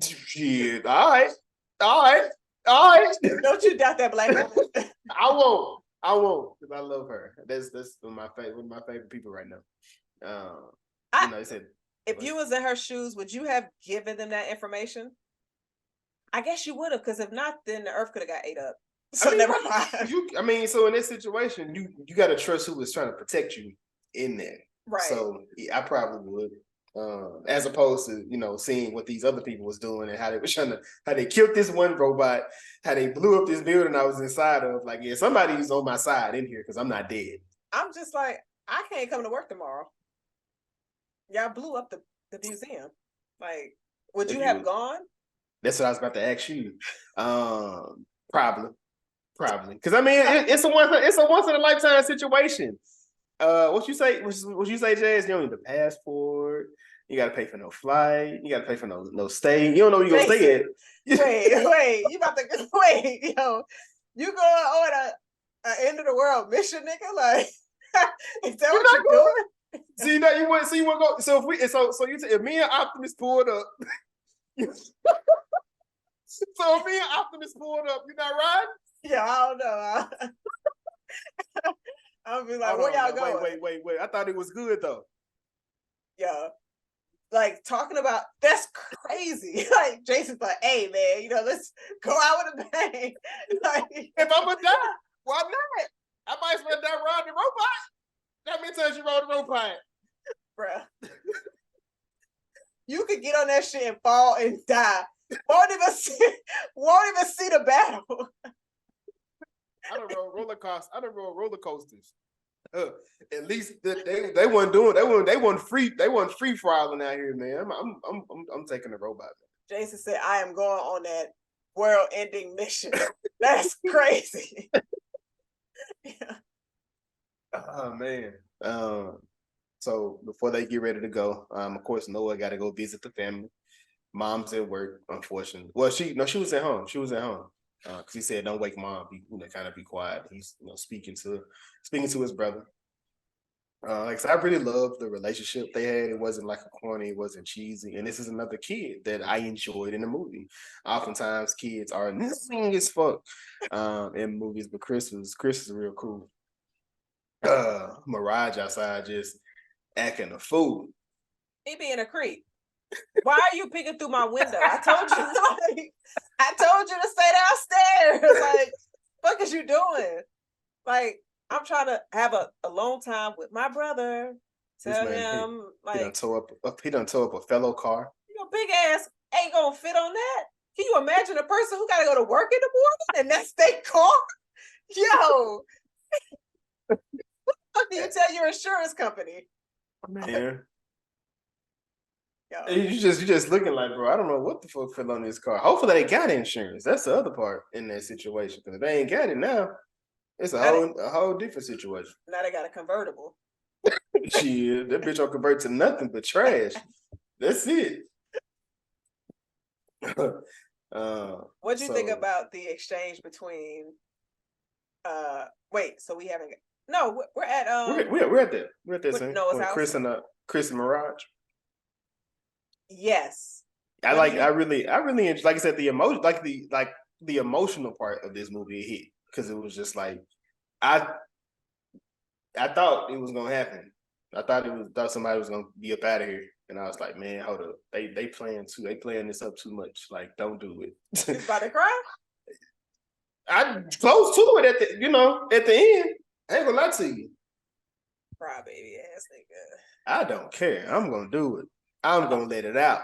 Shit. All right. Don't you doubt that black woman. I won't, because I love her. That's one of my favorite people right now. They said, if you was in her shoes, would you have given them that information? I guess you would have, because if not, then the Earth could have got ate up. So never mind. So in this situation, you got to trust who is trying to protect you in there. Right. So I probably would. As opposed to seeing what these other people was doing and how they was how they killed this one robot, how they blew up this building I was inside of. Like, yeah, somebody's on my side in here because I'm not dead. I'm just like, I can't come to work tomorrow. Y'all blew up the museum. Like, would you have gone? That's what I was about to ask you. Probably, because it's a once in a lifetime situation. What you say, Jazz? You don't need the passport. You gotta pay for no flight. You gotta pay for no stay. You don't know where you're gonna stay at. Wait, you about to wait, yo. You going on a end of the world mission, nigga? Like, is that what you're doing? See, now you want to go. So if me and Optimus pulled up, so if me and Optimus pulled up, you not riding? Yeah, I don't know. I'll be like, where y'all going? Wait. I thought it was good though. Yeah. Like, talking about, that's crazy. Like, Jason's like, hey man, let's go out with a bang. Like, if I'm gonna die, why not? I might as well die riding the robot. That many times you rode the robot. Bruh. You could get on that shit and fall and die. Won't even see the battle. I don't rode roller coasters. At least they weren't doing. They weren't free falling out here, man. I'm taking the robot. Jason said, "I am going on that world-ending mission. That's crazy. Yeah. Oh man. So before they get ready to go, of course Noah got to go visit the family. Mom's at work, unfortunately. Well, she was at home. She was at home. Because he said, "Don't wake mom. Kind of be quiet." He's speaking to his brother. Like I really love the relationship they had. It wasn't like a corny, it wasn't cheesy. And this is another kid that I enjoyed in the movie. Oftentimes kids are annoying as fuck in movies, but Chris is real cool. Mirage outside just acting a fool. He being a creep. Why are you peeking through my window? I told you to stay downstairs. Like, what is you doing? Like, I'm trying to have a alone time with my brother. Tell him he done tore up a fellow car. Your big ass ain't gonna fit on that. Can you imagine a person who gotta go to work in the morning and that's their car? Yo, what do you tell your insurance company? Man. You just looking like, bro, I don't know what the fuck fell on this car. Hopefully they got insurance. That's the other part in that situation. Because if they ain't got it now, it's a whole different situation. Now they got a convertible. Shit, that bitch will convert to nothing but trash. That's it. What do you think about the exchange between wait, so we haven't we're at we're at that scene. Noah's house. Chris and Mirage. Yes. I really like I said, the emotion, the emotional part of this movie hit, because it was just like I thought it was gonna happen. I thought somebody was gonna be up out of here, and I was like, man, hold up, they playing this up too much. Like, don't do it. You about to cry? I close to it at the end. I ain't gonna lie to you. Cry baby ass nigga. I don't care. I'm gonna do it. I'm gonna let it out.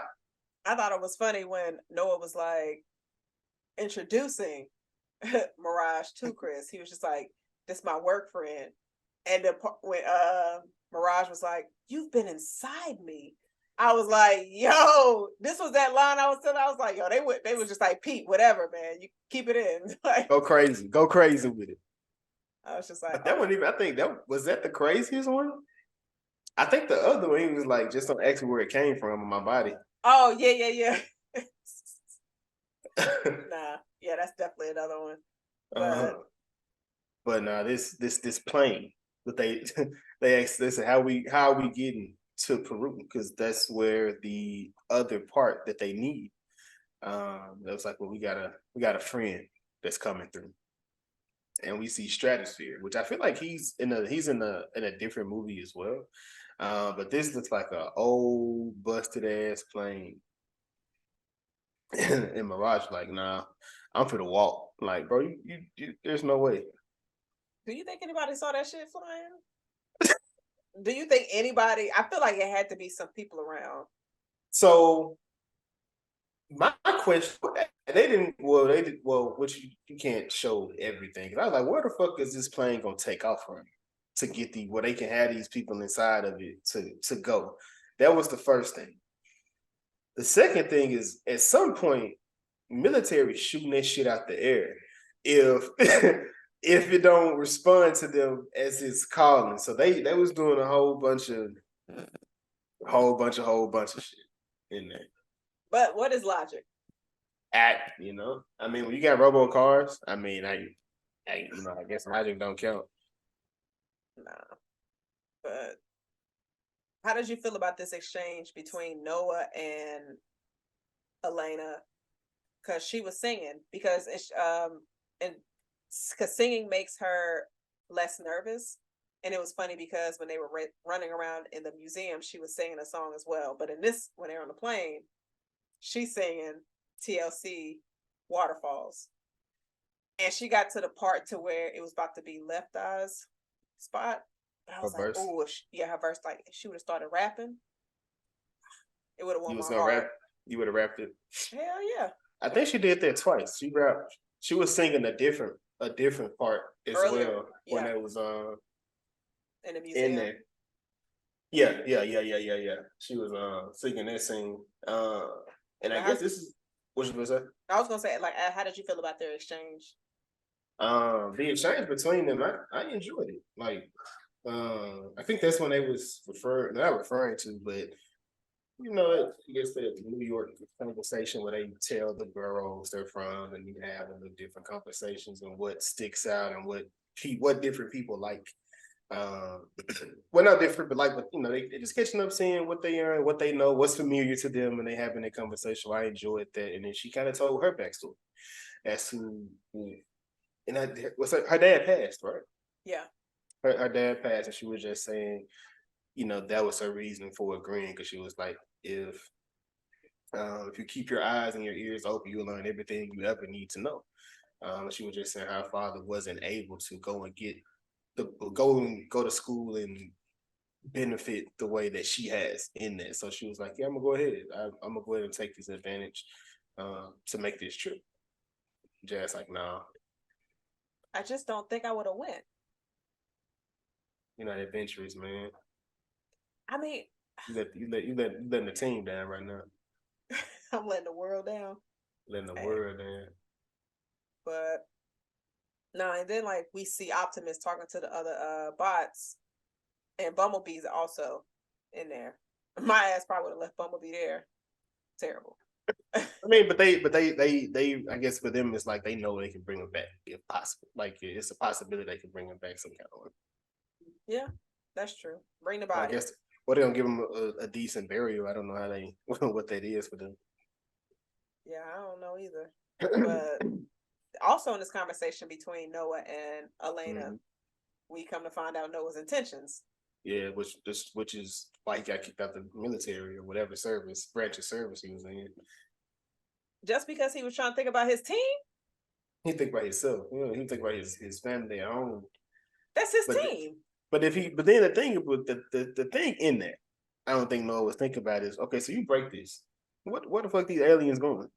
I thought it was funny when Noah was like introducing Mirage to Chris. He was just like, "This my work friend," and then when Mirage was like, "You've been inside me," I was like, "Yo, this was that line I was telling." I was like, "Yo, they was just like, Pete, whatever, man, you keep it in." Like, go crazy with it. I was just like, but that wasn't even. I think that was the craziest one. I think the other one, he was like, just don't ask me where it came from in my body. Oh, yeah. Nah, yeah, that's definitely another one. But nah, this plane that they asked, they said, how are we getting to Peru? Because that's where the other part that they need. That was like, well, we got a friend that's coming through. And we see Stratosphere, which I feel like he's in a different movie as well. But this looks like an old busted ass plane. And Mirage like, nah, I'm for the walk. Like, bro, you there's no way. Do you think anybody saw that shit flying? Do you think anybody? I feel like it had to be some people around. So my question, they did which you can't show everything. I was like, where the fuck is this plane gonna take off from to get where they can have these people inside of it to go? That was the first thing. The second thing is, at some point, military shooting that shit out the air if if it don't respond to them as it's calling. So they was doing a whole bunch of shit in there. But what is logic? I mean, when you got robo cars, I mean, I guess logic don't count. Nah. But how did you feel about this exchange between Noah and Elena? Because she was singing, because singing makes her less nervous. And it was funny because when they were running around in the museum, she was singing a song as well. But in this, when they're on the plane, she's singing TLC Waterfalls. And she got to the part to where it was about to be Left Eye's spot. And I was like, oh, her verse, like, if she would have started rapping, it would have won my heart. You would have rapped it? Hell yeah. I think she did that twice. She rapped. She was singing a different part as well when it was in the museum. In there. Yeah. She was singing that scene. And I guess this is What you gonna say? I was gonna say, like, how did you feel about their exchange? The exchange between them, I enjoyed it. Like, I think that's when they was not referring to, but I guess the New York conversation where they tell the boroughs they're from, and you have the different conversations and what sticks out and what different people like. Um, well, not different, but like, they just catching up, seeing what they are, what they know, what's familiar to them, and they having a conversation. I enjoyed that, and then she kind of told her backstory as to, and her dad passed, right? Yeah. Her dad passed, and she was just saying, that was her reason for agreeing, because she was like, if you keep your eyes and your ears open, you'll learn everything you ever need to know. She was just saying her father wasn't able to go to school and benefit the way that she has in that. So she was like, "Yeah, I'm gonna go ahead. I'm gonna go ahead and take this advantage to make this trip." Jazz like, "Nah, I just don't think I would have went. you're not adventurous, man. I mean, You letting the team down right now. I'm letting the world down. Letting the world down." But no, and then like we see Optimus talking to the other bots, and Bumblebee's also in there. My ass probably would have left Bumblebee there. Terrible. I mean, but they I guess for them it's like they know they can bring him back if possible. Like it's a possibility they can bring him back some kind of way. Yeah, that's true. Bring the body. I guess, or they don't give him a decent burial. I don't know how they what that is for them. Yeah, I don't know either. But also in this conversation between Noah and Elena, we come to find out Noah's intentions. Yeah, which is why he got kicked out the military or whatever branch of service he was in. Just because he was trying to think about his team? He think about himself. He think about his family at home. That's his team. But then the thing in that, I don't think Noah was thinking about is, okay, so you break this. What the fuck these aliens going?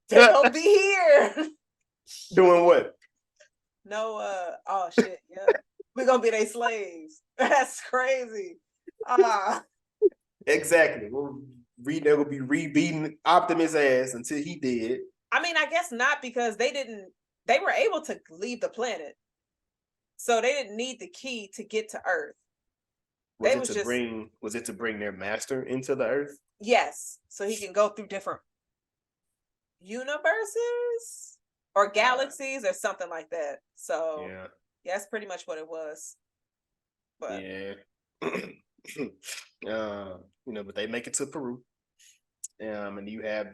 They gonna be here. Doing what? Noah, oh shit, yeah. We're gonna be their slaves. That's crazy. Exactly. They will be re-beating Optimus' ass until he did. I mean, I guess not, because they were able to leave the planet. So they didn't need the key to get to Earth. Was it to bring their master into the Earth? Yes. So he can go through different universes or galaxies or something like that. So yeah, that's pretty much what it was. But yeah. But they make it to Peru. And you have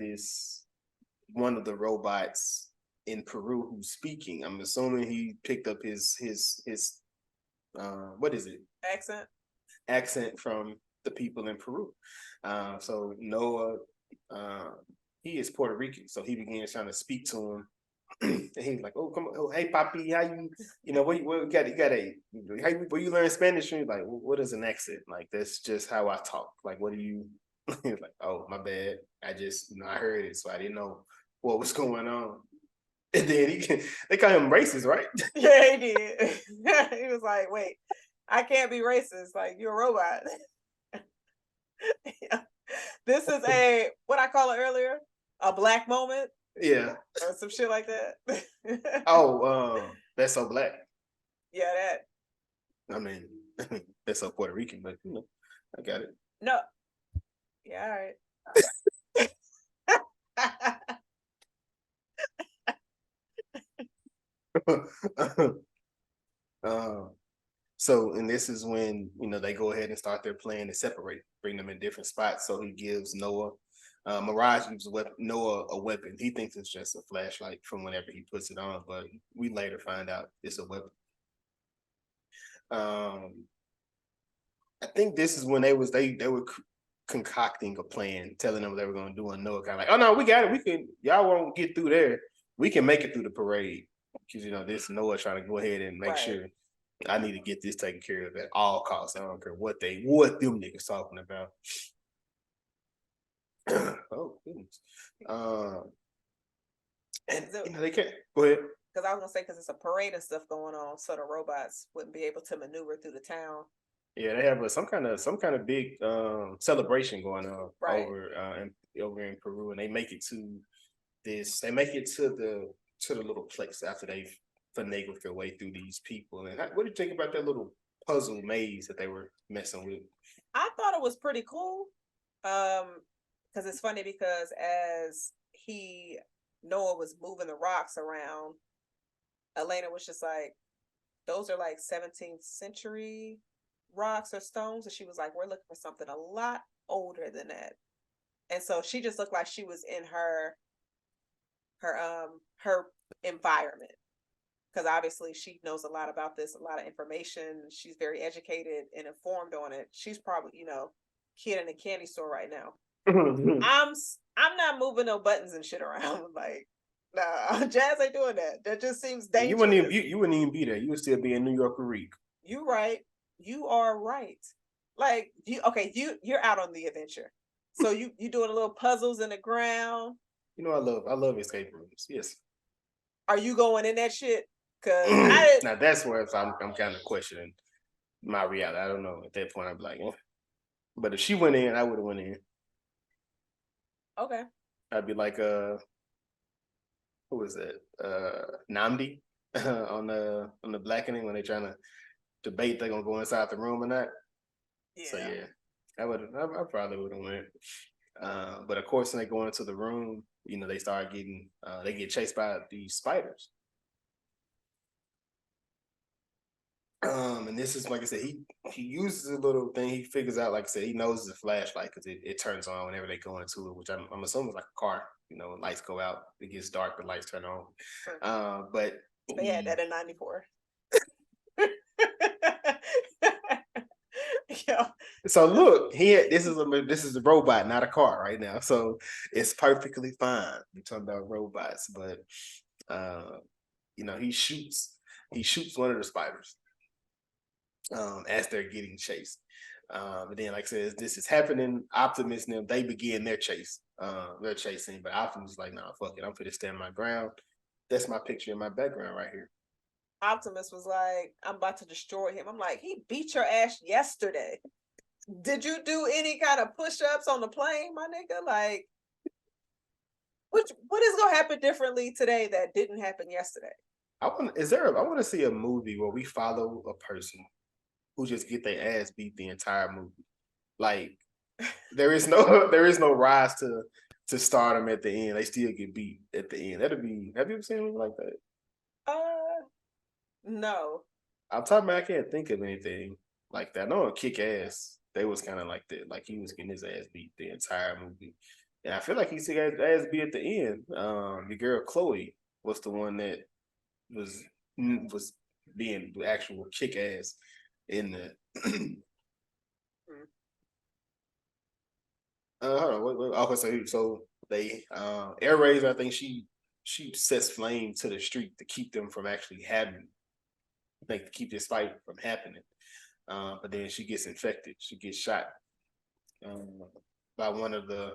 one of the robots in Peru who's speaking. I'm assuming he picked up his what is it? Accent from the people in Peru. So Noah, he is Puerto Rican, so he begins trying to speak to him. And he's like, "Oh, come on, oh, hey, papi, how you, where you learn Spanish?" And he's like, "What is an accent? Like, that's just how I talk. Like, what do you?" He's like, "Oh, my bad. I just, I heard it, so I didn't know what was going on." And then they call him racist, right? Yeah, he did. He was like, "Wait, I can't be racist. Like, you're a robot." Yeah. This is what I call it earlier, a black moment. Yeah. Or some shit like that. That's so black. Yeah, that. I mean, that's so Puerto Rican, but I got it. No. Yeah, all right. So, and this is when they go ahead and start their plan to separate, bring them in different spots. So he gives Noah, Mirage gives Noah a weapon. He thinks it's just a flashlight from whenever he puts it on, but we later find out it's a weapon. I think this is when they were concocting a plan, telling them what they were going to do, and Noah kind of like, "Oh no, we got it. We can. Y'all won't get through there. We can make it through the parade." Because this Noah trying to go ahead and make sure I need to get this taken care of at all costs. I don't care what them niggas talking about. Oh goodness. And they can't go ahead. Because I was gonna say, because it's a parade and stuff going on, so the robots wouldn't be able to maneuver through the town. Yeah, they have some kind of big celebration going on over over in Peru, and they make it to this. They make it to the little place after they've finagled their way through these people. And what do you think about that little puzzle maze that they were messing with? I thought it was pretty cool. Because it's funny because as Noah was moving the rocks around, Elena was just like, those are like 17th century rocks or stones. And she was like, we're looking for something a lot older than that. And so she just looked like she was in her environment. Because obviously she knows a lot about this, a lot of information. She's very educated and informed on it. She's probably, kid in a candy store right now. I'm not moving no buttons and shit around. Like, nah, Jazz ain't doing that. That just seems dangerous. You wouldn't even be there. You would still be in New York or Reek. You right. You are right. Like you're out on the adventure. So you doing a little puzzles in the ground. I love escape rooms. Yes. Are you going in that shit? Cause now that's where I'm kind of questioning my reality. I don't know. At that point, I'm like, but if she went in, I would have went in. Okay. I'd be like, who was that? Namdi on the Blackening when they're trying to debate they're gonna go inside the room or not. Yeah. So yeah, I probably would have went. But of course, when they go into the room, they start getting they get chased by these spiders. And this is, like I said, he uses a little thing. He figures out, like I said, he knows it's a flashlight because it turns on whenever they go into it, which I'm assuming is like a car. When lights go out, it gets dark, the lights turn on. But they had that in '94. Yeah. So look, this is a robot, not a car, right now. So it's perfectly fine. We're talking about robots, but he shoots one of the spiders. As they're getting chased. But then, like I said, this is happening. Optimus and them, they begin their chase. They're chasing, but Optimus is like, nah, fuck it. I'm finna stand my ground. That's my picture in my background right here. Optimus was like, I'm about to destroy him. I'm like, he beat your ass yesterday. Did you do any kind of push-ups on the plane, my nigga? Like, what is gonna happen differently today that didn't happen yesterday? I want to see a movie where we follow a person who just get their ass beat the entire movie. Like there is no rise to stardom at the end. They still get beat at the end. Have you ever seen anything like that? No. I'm talking about, I can't think of anything like that. No, Kick Ass. They was kind of like that. Like he was getting his ass beat the entire movie. And I feel like he still got his ass beat at the end. The girl Chloe was the one that was being the actual kick ass in the hold on. Okay, so they Air Rays, I think she sets flame to the street to keep them from actually having, like, to keep this fight from happening. But then she gets infected. She gets shot by one of the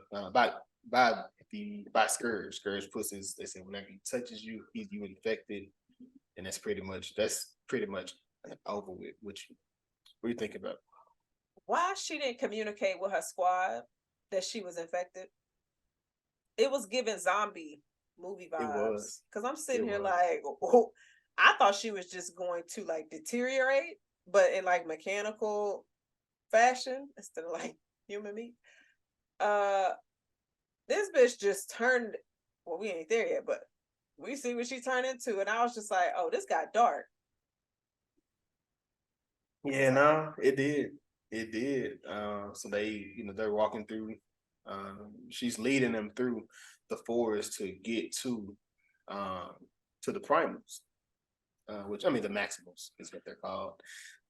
by Scourge. Scourge puts his, they say whenever he touches you, you infected, and that's pretty much over with. What do you think about? Why she didn't communicate with her squad that she was infected? It was giving zombie movie vibes. It was. Because I'm sitting here like, oh, I thought she was just going to like deteriorate, but in like mechanical fashion instead of like human meat. This bitch just turned, well, we ain't there yet, but we see what she turned into, and I was just like, oh, this got dark. Yeah, no, it did. It did. So they, they're walking through. She's leading them through the forest to get to the primals, which, I mean, the maximals is what they're called.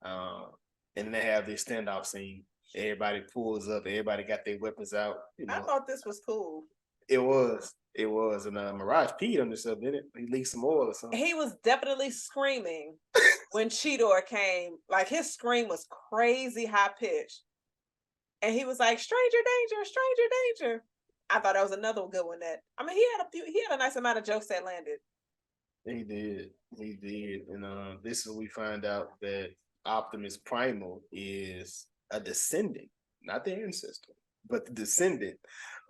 And they have this standoff scene. Everybody pulls up. Everybody got their weapons out. I thought this was cool. It was. And Mirage peed on himself, didn't it? He leaked some oil or something. He was definitely screaming when Cheetor came. Like, his scream was crazy high pitched. And he was like, stranger danger, stranger danger. I thought that was another good one that, I mean, he had a nice amount of jokes that landed. He did. And this is where we find out that Optimus Primal is a descendant, not the ancestor. but the descendant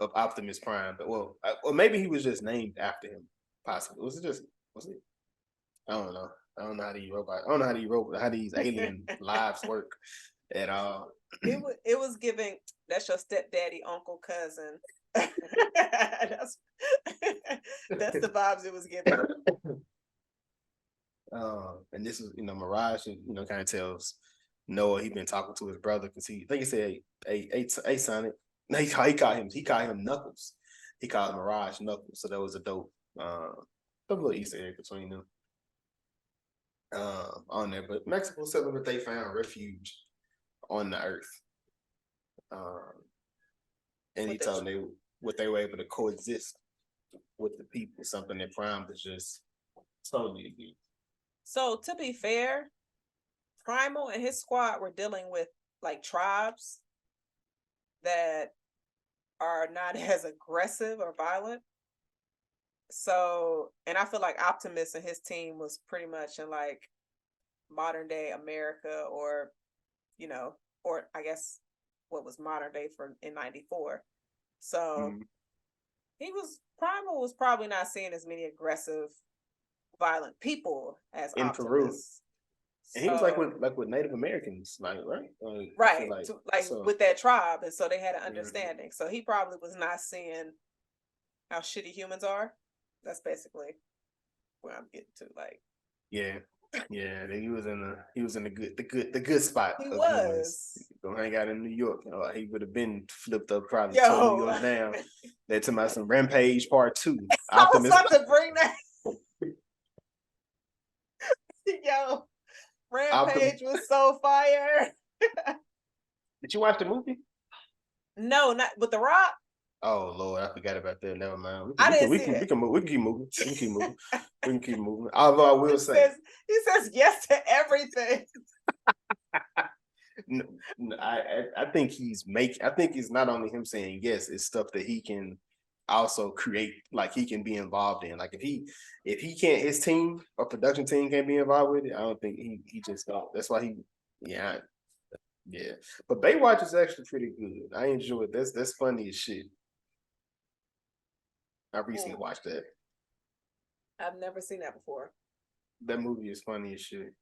of Optimus Prime. But well, or maybe he was just named after him. Possibly. Was it? I don't know. I don't know how these alien lives work at all. It was giving, that's your stepdaddy, uncle, cousin. that's the vibes it was giving. And this is, Mirage, kind of tells Noah he been talking to his brother because I think he said, hey, Sonic. No, he called him Knuckles. He called Mirage Knuckles. So that was a dope little Easter egg between them. On there, but Mexico said that they found refuge on the earth. And he told them they were able to coexist with the people, something that Prime was just totally against. So to be fair, Primal and his squad were dealing with like tribes that are not as aggressive or violent. So, and I feel like Optimus and his team was pretty much in like modern day America, or or I guess what was modern day in '94. So Primal was probably not seeing as many aggressive, violent people as in Optimus. Peru. And he was like with Native Americans, right? Right, with that tribe, and so they had an understanding. So he probably was not seeing how shitty humans are. That's basically where I'm getting to. Like, yeah, he was in the good spot. He was. Don't hang out in New York. He would have been flipped up, probably tore New York down. That to my some Rampage Part 2. I was about to bring that. Yo, Rampage was so fire. Did you watch the movie? No, not with The Rock. Oh Lord, I forgot about that. Never mind. We can keep moving. Although I will say, he says yes to everything. No, I think I think it's not only him saying yes, it's stuff that he can also create, like he can be involved in. Like if he can't, his team or production team can't be involved with it, I don't think he just don't. That's why yeah. But Baywatch is actually pretty good. I enjoy it. That's funny as shit. I recently watched that. I've never seen that before. That movie is funny as shit.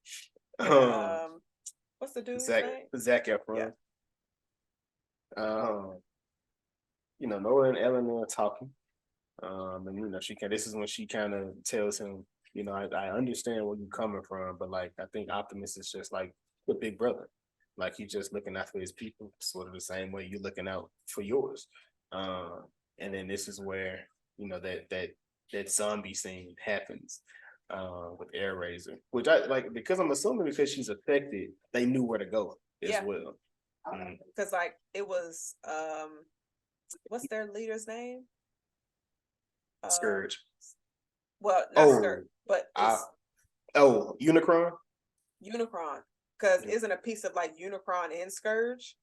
What's the dude's name? Zac Efron. Yeah. Noah and Eleanor are talking. And this is when she kind of tells him, I understand where you're coming from, but like I think Optimus is just like the big brother. Like he's just looking out for his people, sort of the same way you're looking out for yours. And then this is where that zombie scene happens with Air Razor, which I like because I'm assuming because she's affected, they knew where to go as well. Because like it was what's their leader's name? Scourge. Well, not Scourge, but Unicron. Unicron, because isn't a piece of like Unicron in Scourge?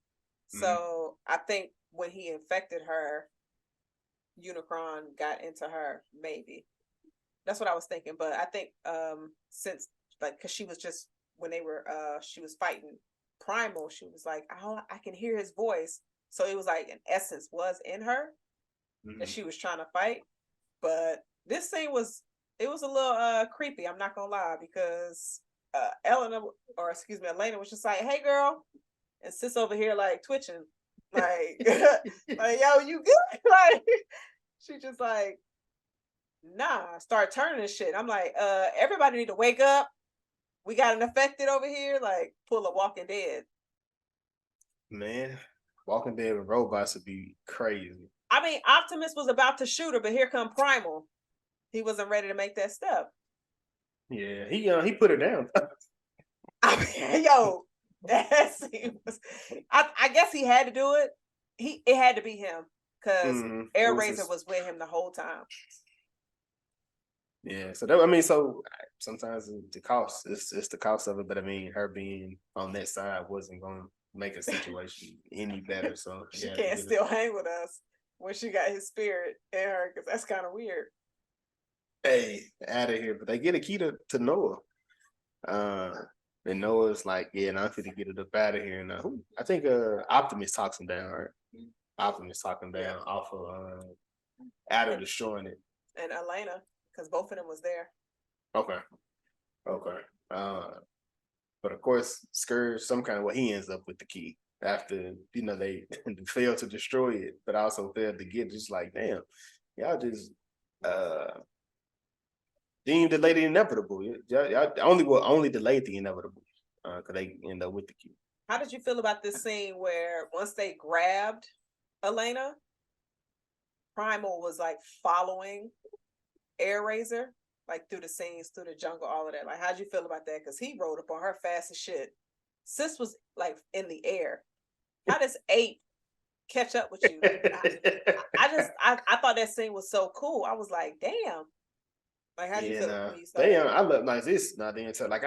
So I think when he infected her, Unicron got into her, maybe. That's what I was thinking. But I think since like because she was just when they were she was fighting Primal, she was like, oh, I can hear his voice. So it was like an essence was in her that she was trying to fight. But this scene was a little creepy, I'm not gonna lie, because Elena was just like, hey girl, and sits over here like twitching. Like, like, yo, you good? Like, she just like, nah, start turning and shit. I'm like, everybody need to wake up. We got an affected over here. Like, pull a Walking Dead. Man, Walking Dead with robots would be crazy. I mean, Optimus was about to shoot her, but here come Primal. He wasn't ready to make that step. Yeah, he put her down. I mean, yo, that scene was. I guess he had to do it. It had to be him because Air Razor was with him the whole time. Yeah, so sometimes the cost it's the cost of it, but I mean, her being on that side wasn't going to make a situation any better. So she can't still hang with us when she got his spirit in her, because that's kind of weird. Hey, out of here! But they get a key to Noah. And Noah's like, yeah, and I'm going to get it up out of here. And I think Optimus talks him down, right? Optimus talking down off of Adder destroying it. And Elena, because both of them was there. Okay. But of course, Scourge, some kind of way he ends up with the key after they failed to destroy it, but also failed to get it. Just like, damn, y'all just didn't delay the inevitable. Y'all only delayed the inevitable because they end up with the key. How did you feel about this scene where once they grabbed Elena, Primal was like following Air Razor, like through the scenes, through the jungle, all of that? Like, how'd you feel about that? Because he rode up on her fast as shit. Sis was like in the air. How does Ape catch up with you? I thought that scene was so cool. I was like, damn. Like, how'd you feel when you saw damn, I love like this. Not the answer. Like,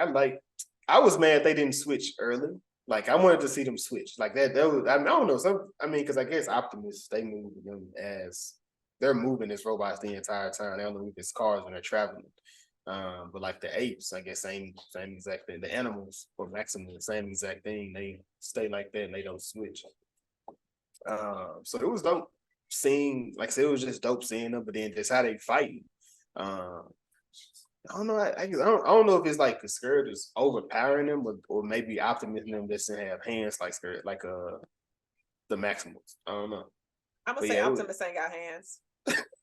I was mad they didn't switch early. Like, I wanted to see them switch. Like that was, I don't know. Because I guess Optimus, they move them as they're moving as robots the entire time. They only move as cars when they're traveling. But like the apes, I guess same exact thing. The animals or Maximum, the same exact thing. They stay like that and they don't switch. So it was dope seeing, like I said, it was just dope seeing them, but then just how they fight. I don't know. I don't know if it's like Scourge is overpowering them, or maybe Optimus and them doesn't have hands like Scourge, like the Maximals. I don't know. I'm gonna say Optimus ain't got hands.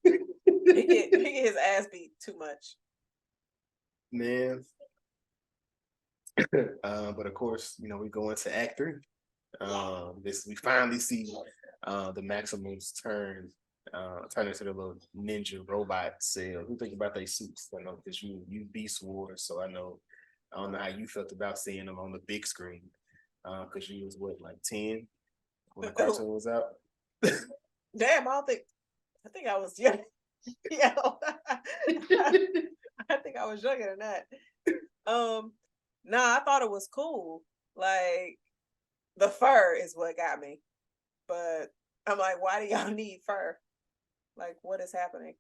he get his ass beat too much. Man. But of course, we go into Act 3. We finally see the Maximals turn into the little ninja robot cell. Who think about their suits? I know because you Beast Wars, so I don't know how you felt about seeing them on the big screen. Because you was what, like 10 when the cartoon was out? Damn, I think I was young. Yeah. I think I was younger than that. Nah, I thought it was cool. Like, the fur is what got me. But I'm like, why do y'all need fur? Like, what is happening?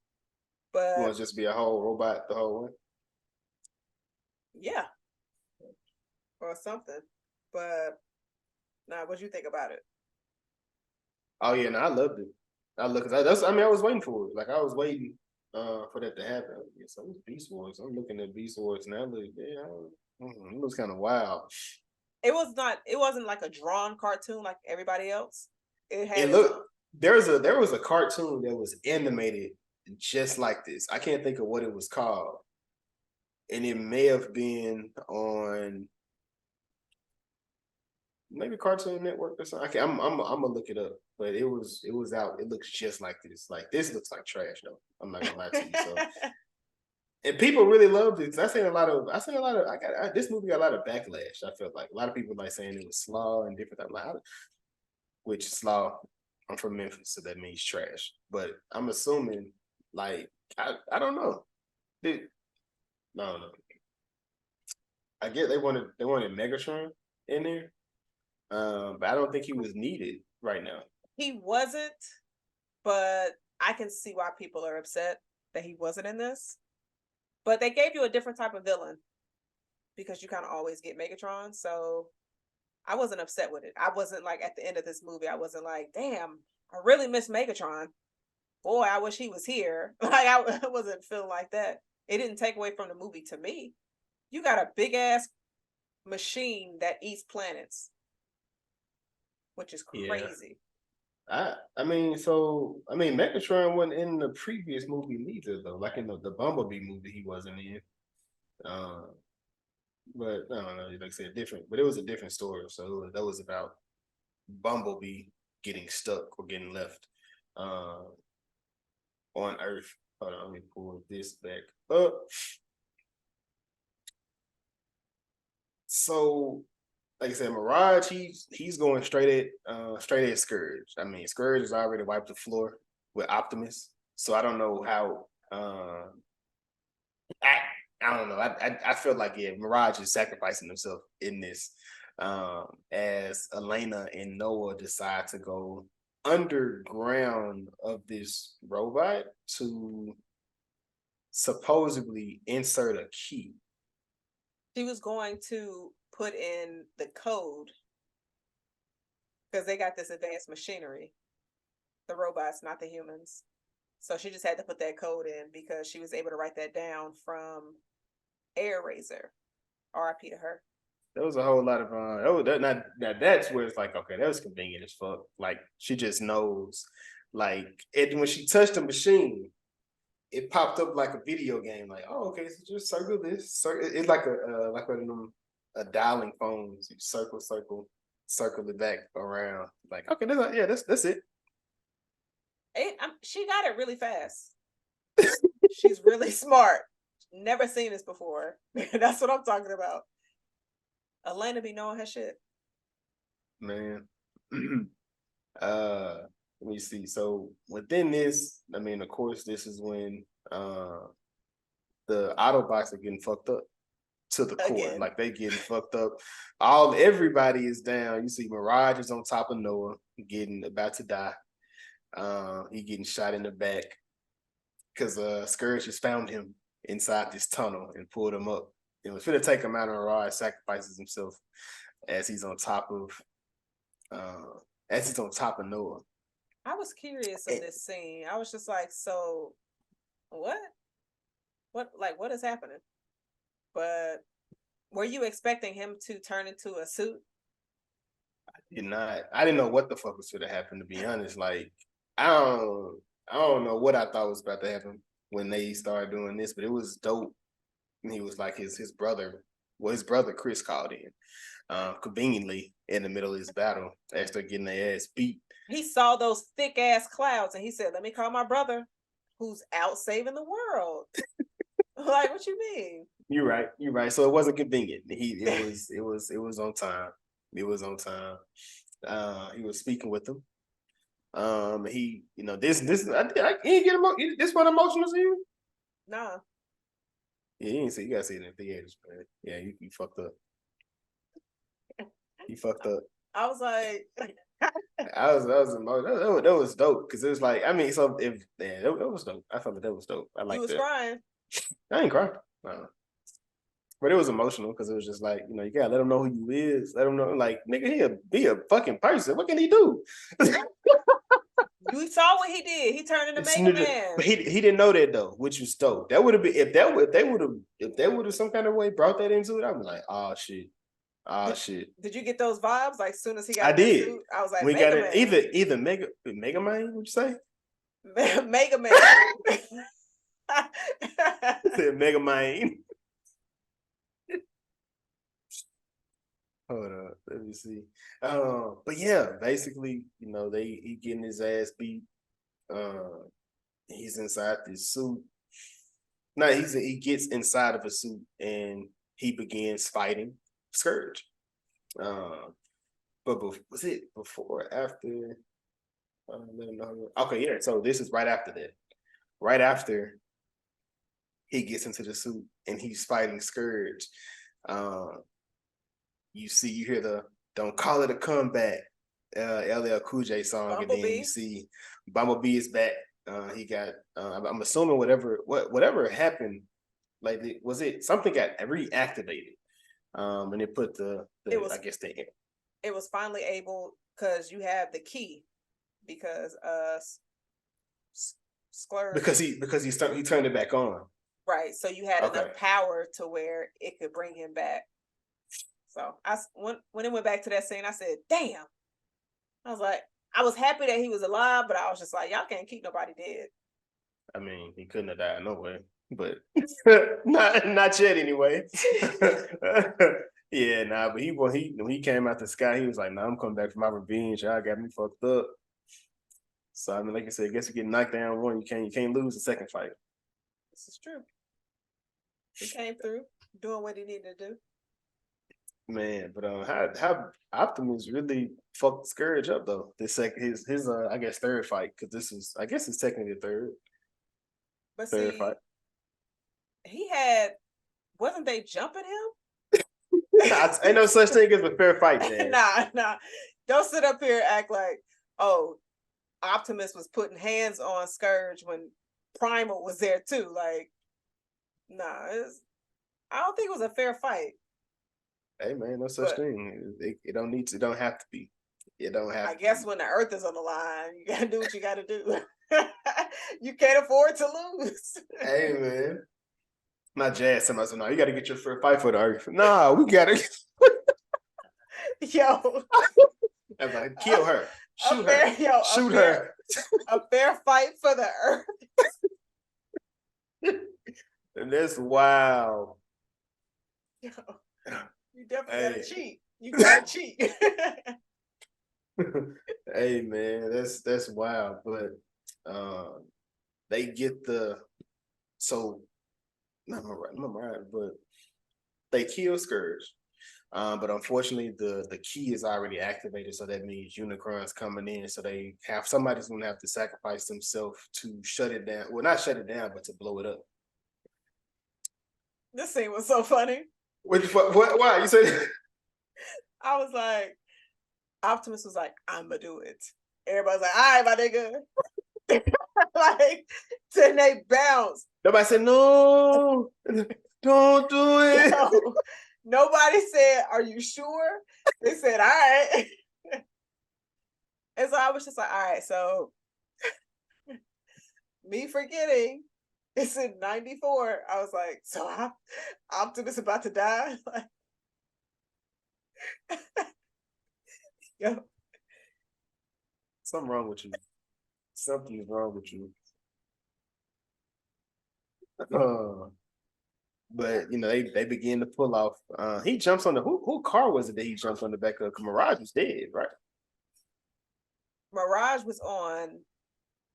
But you want to just be a whole robot the whole way? Yeah. Or something. But what'd you think about it? Oh yeah, I loved it. I was waiting for it. Like, I was waiting for that to happen. So it was Beast Wars. I'm looking at Beast Wars now. It was kind of wild. It wasn't like a drawn cartoon like everybody else. There was a cartoon that was animated just like this. I can't think of what it was called. And it may have been on maybe Cartoon Network or something. I'm gonna look it up. But it was out. It looks just like this. Like, this looks like trash though. I'm not gonna lie to you. So, and people really loved it. I seen a lot of. This movie got a lot of backlash. I felt like a lot of people like saying it was slaw and different. I'm like, which slaw? I'm from Memphis, so that means trash. But I'm assuming, like, I don't know. No. I get they wanted Megatron in there, but I don't think he was needed right now. He wasn't, but I can see why people are upset that he wasn't in this. But they gave you a different type of villain because you kind of always get Megatron, so I wasn't upset with it. I wasn't like at the end of this movie, I wasn't like, damn, I really miss Megatron. Boy, I wish he was here. Like, I wasn't feeling like that. It didn't take away from the movie to me. You got a big ass machine that eats planets, which is crazy. Yeah. Megatron wasn't in the previous movie neither, though. Like in the Bumblebee movie, he wasn't in. But I don't know, like I said, different. But it was a different story. So that was about Bumblebee getting stuck or getting left on Earth. Hold on, let me pull this back up. So, like I said, Mirage, he's going straight at Scourge. I mean, Scourge has already wiped the floor with Optimus. So I don't know how. I don't know. I feel like, yeah, Mirage is sacrificing himself in this, as Elena and Noah decide to go underground of this robot to supposedly insert a key. She was going to put in the code because they got this advanced machinery. the robots, not the humans. So she just had to put that code in because she was able to write that down from Air Razor. RIP to her. There was a whole lot of that's where it's like, okay, that was convenient as fuck. Like she just knows, like when she touched the machine, it popped up like a video game. Like, oh, okay, so just circle this. It's like a dialing phone. So you circle it back around. Like, okay, that's it. She got it really fast. She's really smart. Never seen this before. That's what I'm talking about. Elena be knowing her shit. Man. Let me see. So within this, I mean, of course, this is when the Autobots are getting fucked up to the core. Again. Like they getting fucked up. Everybody is down. You see Mirage is on top of Noah, about to die. He getting shot in the back because Scourge just found him inside this tunnel and pulled him up. It was finna take him out, and Mirage sacrifices himself as he's on top of Noah. I was curious in this scene. I was just like, so what? What is happening? But were you expecting him to turn into a suit? I did not. I didn't know what the fuck was going to happen, to be honest. Like, I don't know what I thought was about to happen when they started doing this, but it was dope. And he was like his brother Chris called in, conveniently in the middle of this battle as they're getting their ass beat. He saw those thick ass clouds and he said, "Let me call my brother who's out saving the world." Like, what you mean? You're right. So it wasn't convenient. It was on time. It was on time. He was speaking with them. He, this I can't get this one emotional to you? Nah. Yeah, you gotta see it in theaters, man. Yeah, you fucked up. You fucked up. I was like, that was dope because it was like, I mean, so that was dope. I thought that was dope. I like that. You was crying. I ain't crying. No. But it was emotional because it was just like, you gotta let him know who you is. Let him know, like, nigga, be a fucking person. What can he do? You saw what he did. He turned into Mega Man. But he didn't know that though, which was dope. That would have been if they would have some kind of way brought that into it. I'm like, oh shit. Did you get those vibes? Like, as soon as he got I did. Suit, I was like, we Mega got it Man. either Mega Man, would you say? Mega Man. Said Mega Man. Hold up, let me see. But yeah, basically, he getting his ass beat. He's inside this suit. No, he gets inside of a suit and he begins fighting Scourge. But was it before or after? Okay, yeah. So this is right after that. Right after he gets into the suit and he's fighting Scourge. You hear the "Don't Call It a Comeback" LL Cool J song, Bumblebee. And then you see Bumblebee is back. He got. I'm assuming whatever happened, like was it something got reactivated, and it put it was finally able because you have the key because Scourge because he turned it back on. Right, so you had enough power to where it could bring him back. So when it went back to that scene, I said, "Damn!" I was like, I was happy that he was alive, but I was just like, y'all can't keep nobody dead. I mean, he couldn't have died no way, but not yet anyway. Yeah, nah. But when he came out the sky, he was like, "Nah, I'm coming back for my revenge. Y'all got me fucked up." So I mean, like I said, I guess you get knocked down one, you can't lose the second fight. This is true. He came through doing what he needed to do. Man, but how Optimus really fucked Scourge up though? His I guess third fight, because I guess it's technically the third. But third fight. Wasn't they jumping him? Ain't no such thing as a fair fight, man. Nah. Don't sit up here and act like, oh, Optimus was putting hands on Scourge when Primal was there too. Like, nah, I don't think it was a fair fight. Hey man, no such thing. It don't have to be. You don't have I guess when the earth is on the line, you gotta do what you gotta do. You can't afford to lose. Hey man. Not jazz somebody said, no, you gotta get your first fight for the earth. Nah, we gotta Yo. I'm like, kill her. Shoot her. Shoot her. A fair fight for the earth. And that's wow. Yo, you definitely gotta cheat. You gotta cheat. Hey man, that's wild. But they get so not right, but they kill Scourge. But unfortunately, the key is already activated, so that means Unicron's coming in. So they have somebody's gonna have to sacrifice themselves to shut it down. Well, not shut it down, but to blow it up. This scene was so funny. What? Why you said? I was like, Optimus was like, "I'ma do it." Everybody's like, "All right, my nigga." Like, then they bounce. Nobody said no. Don't do it. Yo, nobody said, "Are you sure?" They said, "All right." And so I was just like, "All right." So me forgetting it's in 94. I was like, "So Optimus about to die?" Like, yo, Something wrong with you. Something's wrong with you. But they begin to pull off. He jumps on the who car was it that he jumps on the back of? Mirage was dead, right? Mirage was on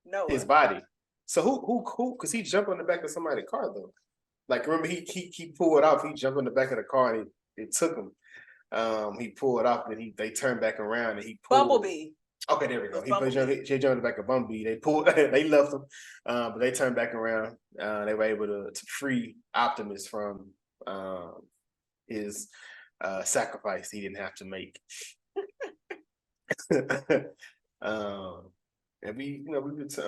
Noah. His body. So who? Because he jumped on the back of somebody's car though. Like remember he pulled off. He jumped on the back of the car and it took him. He pulled off and they turned back around and he pulled. Bumblebee. Okay, there we go. He jumped on the back of Bumblebee. They pulled. They left him, but they turned back around. They were able to free Optimus from his sacrifice he didn't have to make. And we would,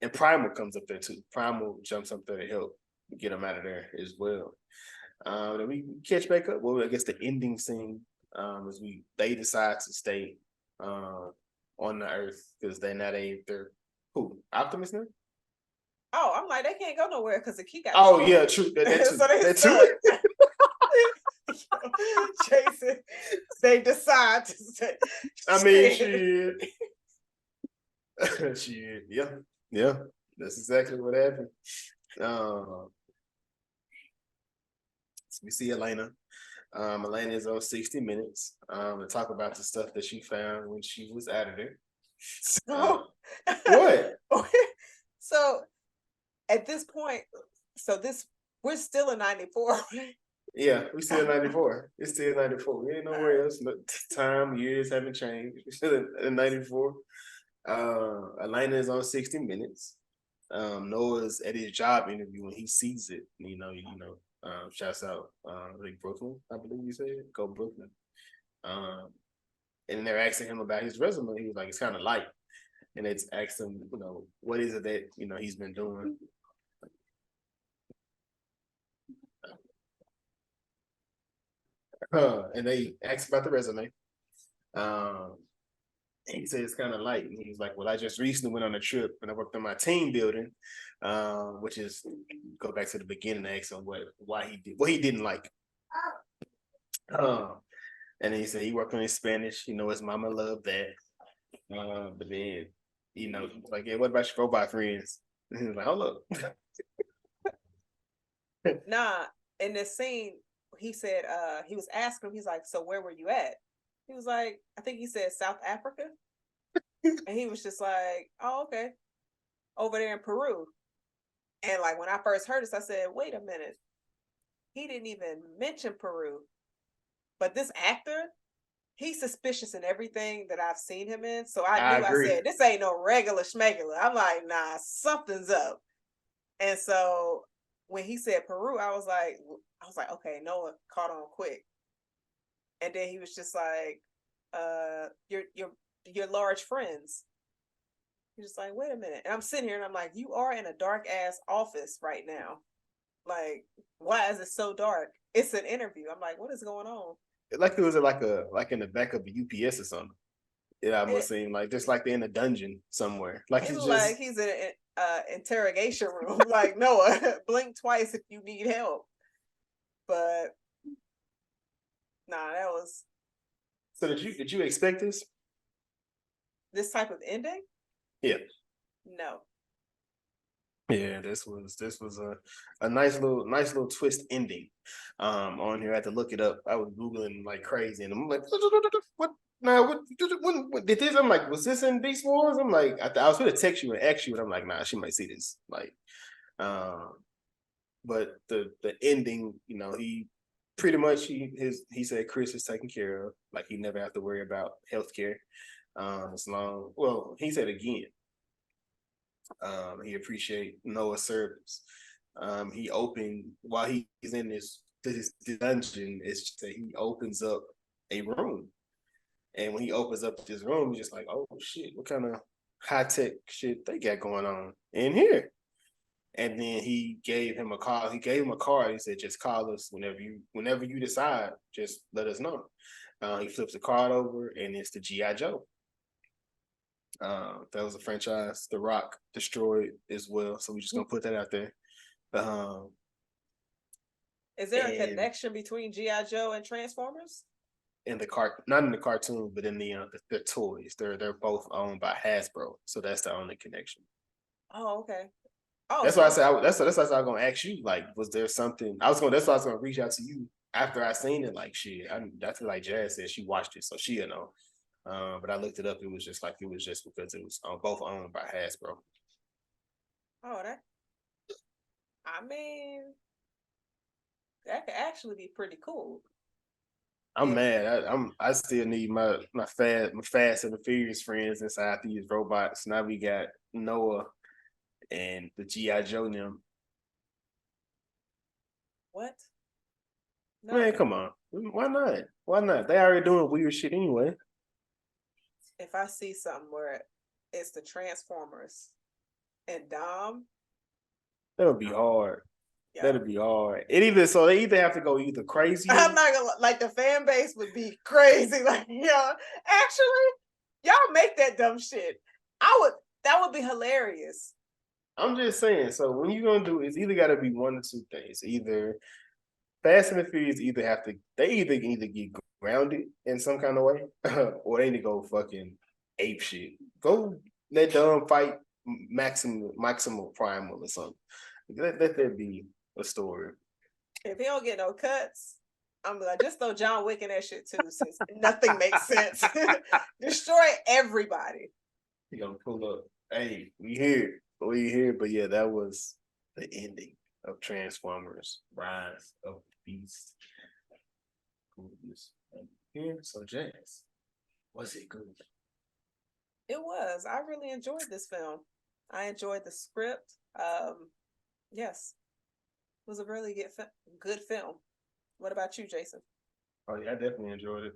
and Primal comes up there too. Primal jumps up there to help get him out of there as well. Then we catch back up. Well, I guess the ending scene is they decide to stay on the Earth because they're who Optimus now. Oh, I'm like they can't go nowhere because the key got. Oh yeah, true. That too. So they that too. Jason, they decide to stay. I mean, shit. Yeah. That's exactly what happened. So we see Elena. Elena is on 60 Minutes to talk about the stuff that she found when she was out of there. So what? So at this point, we're still in 94. Yeah, we still in 94. It's still 94. We ain't nowhere else. Time, years haven't changed. We're still in 94. Elena is on 60 Minutes. Noah's at his job interview when he sees it. Shouts out like Brooklyn, I believe you said. Go Brooklyn. And they're asking him about his resume. He was like, it's kind of light. And it's asked him, what is it that he's been doing? And they asked about the resume. He said it's kind of light. And he's like, well, I just recently went on a trip and I worked on my team building, which is go back to the beginning and ask him what he didn't like. And then he said he worked on his Spanish. His mama loved that. But then, like, yeah, what about your robot friends? And he was like, hold up. Nah, in this scene, he said he was asking him, he's like, so where were you at? He was like, I think he said South Africa. And he was just like, oh, okay. Over there in Peru. And like when I first heard this, I said, wait a minute. He didn't even mention Peru. But this actor, he's suspicious in everything that I've seen him in. So I said, this ain't no regular schmegular. I'm like, nah, something's up. And so when he said Peru, I was like, okay, Noah caught on quick. And then he was just like, your large friends. He's just like, wait a minute. And I'm sitting here and I'm like, you are in a dark ass office right now. Like, why is it so dark? It's an interview. I'm like, what is going on? like it was like in the back of a UPS or something. It almost It, seemed like just like they're in a dungeon somewhere. Like it it's looked just like he's in an interrogation room. Like Noah, blink twice if you need help. But nah, that was. So did you expect this type of ending? Yeah. No. Yeah, this was a nice little twist ending. On here, I had to look it up. I was googling like crazy, and I'm like, what? Nah, what did this? I'm like, was this in Beast Wars? I'm like, I was gonna text you and ask you, and I'm like, nah, she might see this. Like, um, but the ending, he pretty much he said Chris is taken care of. Like he never have to worry about healthcare. As long, well, he said again. He appreciate Noah's service. He opened while he's in this dungeon. It's just that he opens up a room, and when he opens up this room, he's just like, "Oh shit, what kind of high tech shit they got going on in here?" And then he gave him a call. He gave him a card. He said, "Just call us whenever you decide. Just let us know." He flips the card over, and it's the GI Joe. That was a franchise The Rock destroyed as well. So we're just gonna put that out there. Is there a connection between GI Joe and Transformers? In the not in the cartoon, but in the toys. They're both owned by Hasbro, so that's the only connection. Oh, okay. Oh, that's why I said that's why I was gonna ask you. Like, was there something? That's why I was gonna reach out to you after I seen it. Like, shit, that's like Jazz said she watched it, so she'll know. But I looked it up. It was just because it was both owned by Hasbro. Oh, I mean, that could actually be pretty cool. I'm mad. I still need my fast and the furious friends inside these robots. Now we got Noah and the GI Joe them. What? No. Man, come on. Why not? Why not? They already doing weird shit anyway. If I see something where it's the Transformers and Dom, that would be hard. Yeah. That'd be hard. They either have to go either crazy. I'm not gonna like the fan base would be crazy. Like, actually, y'all make that dumb shit. That would be hilarious. I'm just saying. So when you gonna do it's either gotta be one or two things. Either Fast and the Furious either get grounded in some kind of way, or they need to go fucking ape shit. Go let them fight Maximal Primal or something. Let that be a story. If he don't get no cuts, I'm like, just throw John Wick in that shit too, since nothing makes sense. Destroy everybody. You gonna pull up. Hey, we here. But yeah, that was the ending of Transformers: Rise of the Beast. Here, so Jazz, was it good? It was. I really enjoyed this film. I enjoyed the script. Yes, it was a really good film. What about you, Jason? Oh yeah, I definitely enjoyed it.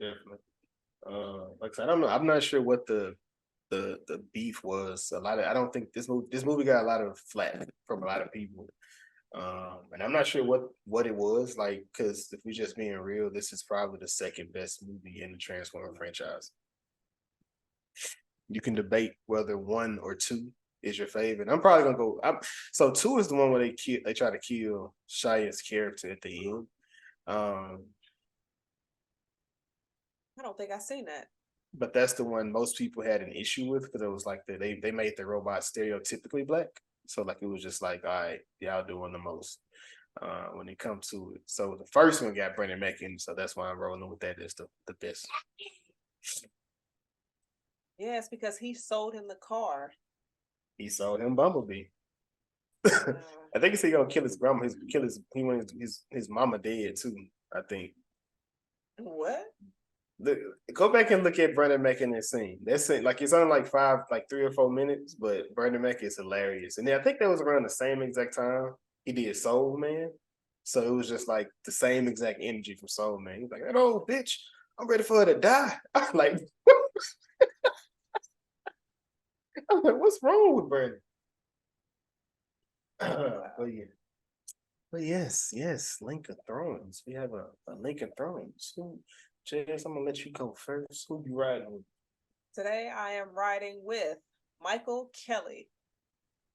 Definitely. Like I said, I don't know. I'm not sure what the beef was. I don't think this movie got a lot of flack from a lot of people. And I'm not sure what it was like, because if we're just being real, this is probably the second best movie in the Transformer franchise. You can debate whether 1 or 2 is your favorite. I'm probably gonna go. So 2 is the one where they try to kill Shia's character at the end. I don't think I've seen that. But that's the one most people had an issue with, because it was like they made the robot stereotypically black. So like it was just like, all right, y'all doing the most when it comes to it. So the first one got Brendan Mackin, so that's why I'm rolling with that as the best. Yes, because he sold him the car. He sold him Bumblebee. I think he said he gonna kill his grandma. He wanted his mama dead too. I think. What? Go back and look at Brendan Mackin that scene. That scene, like it's only like 3 or 4 minutes, but Brendan Mackin is hilarious. And then I think that was around the same exact time he did Soul Man. So it was just like the same exact energy from Soul Man. He's like, that old bitch, I'm ready for her to die. I'm like, what's wrong with Brendan? But yeah. But yes, Link of Thrones. We have a Link of Thrones. Jess, I'm gonna let you go first. Who you riding with? Today I am riding with Michael Kelly.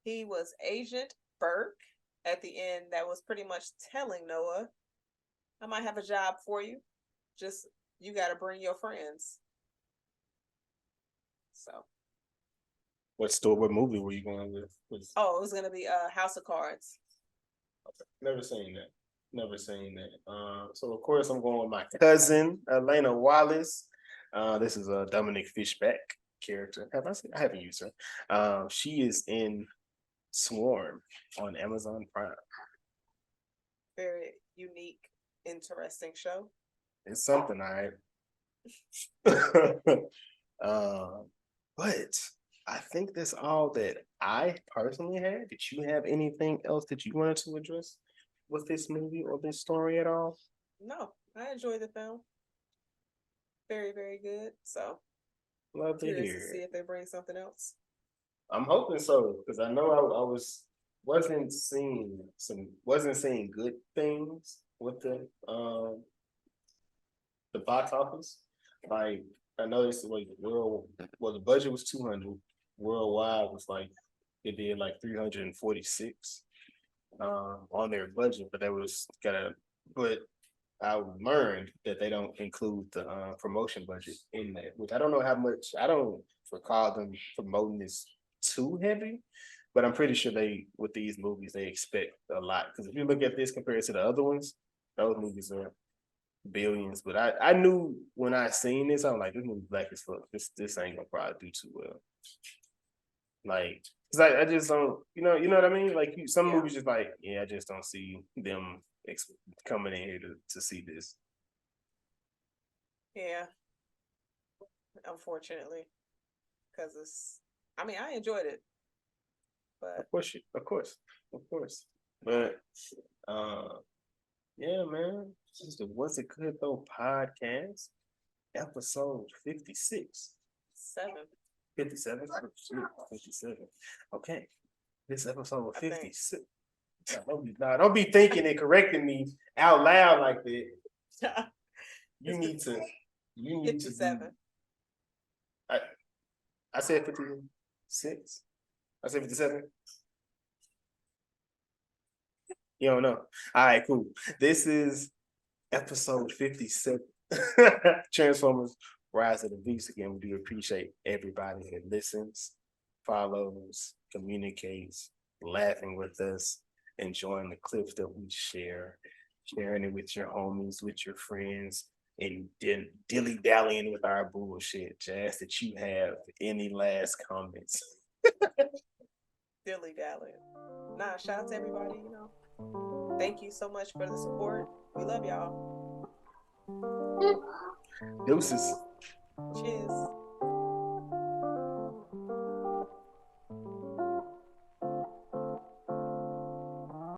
He was Agent Burke at the end that was pretty much telling Noah, I might have a job for you. Just you gotta bring your friends. So What movie were you going with? it was gonna be House of Cards. Never seen that. Never seen that. So of course I'm going with my cousin Elena Wallace. This is a Dominic Fishback character. I haven't used her. She is in Swarm on Amazon Prime. Very unique, interesting show. It's something, all right. But I think that's all that I personally had. Did you have anything else that you wanted to address with this movie or this story at all? No, I enjoyed the film. Very, very good. So love to hear. To see if they bring something else. I'm hoping so, because I know I wasn't seeing good things with the box office. Like I noticed like the budget was 200. Worldwide was like it did like 346 on their budget, but but I learned that they don't include the promotion budget in that, which I don't know how much. I don't recall them promoting this too heavy, but I'm pretty sure with these movies they expect a lot, because if you look at this compared to the other ones, those movies are billions. But I knew when I seen this, I'm like, this movie black as fuck. This ain't gonna probably do too well. Like, cause I just don't, you know what I mean? Like some movies just like, yeah, I just don't see them coming in here to see this. Yeah, unfortunately, because I enjoyed it, but of course, but yeah, man, this is the What's It Good Though podcast, episode 56. 57. 57. Okay, this episode 56. Don't be thinking and correcting me out loud like that. You need to 57. I said 56. I said 57. You don't know. All right, cool. This is episode 57. Transformers Rise of the Beast. Again, we do appreciate everybody that listens, follows, communicates, laughing with us, enjoying the clips that we share, sharing it with your homies, with your friends, and dilly-dallying with our bullshit. Jazz, that you have any last comments? Dilly-dallying. Nah, shout out to everybody, Thank you so much for the support. We love y'all. Deuces. Cheers.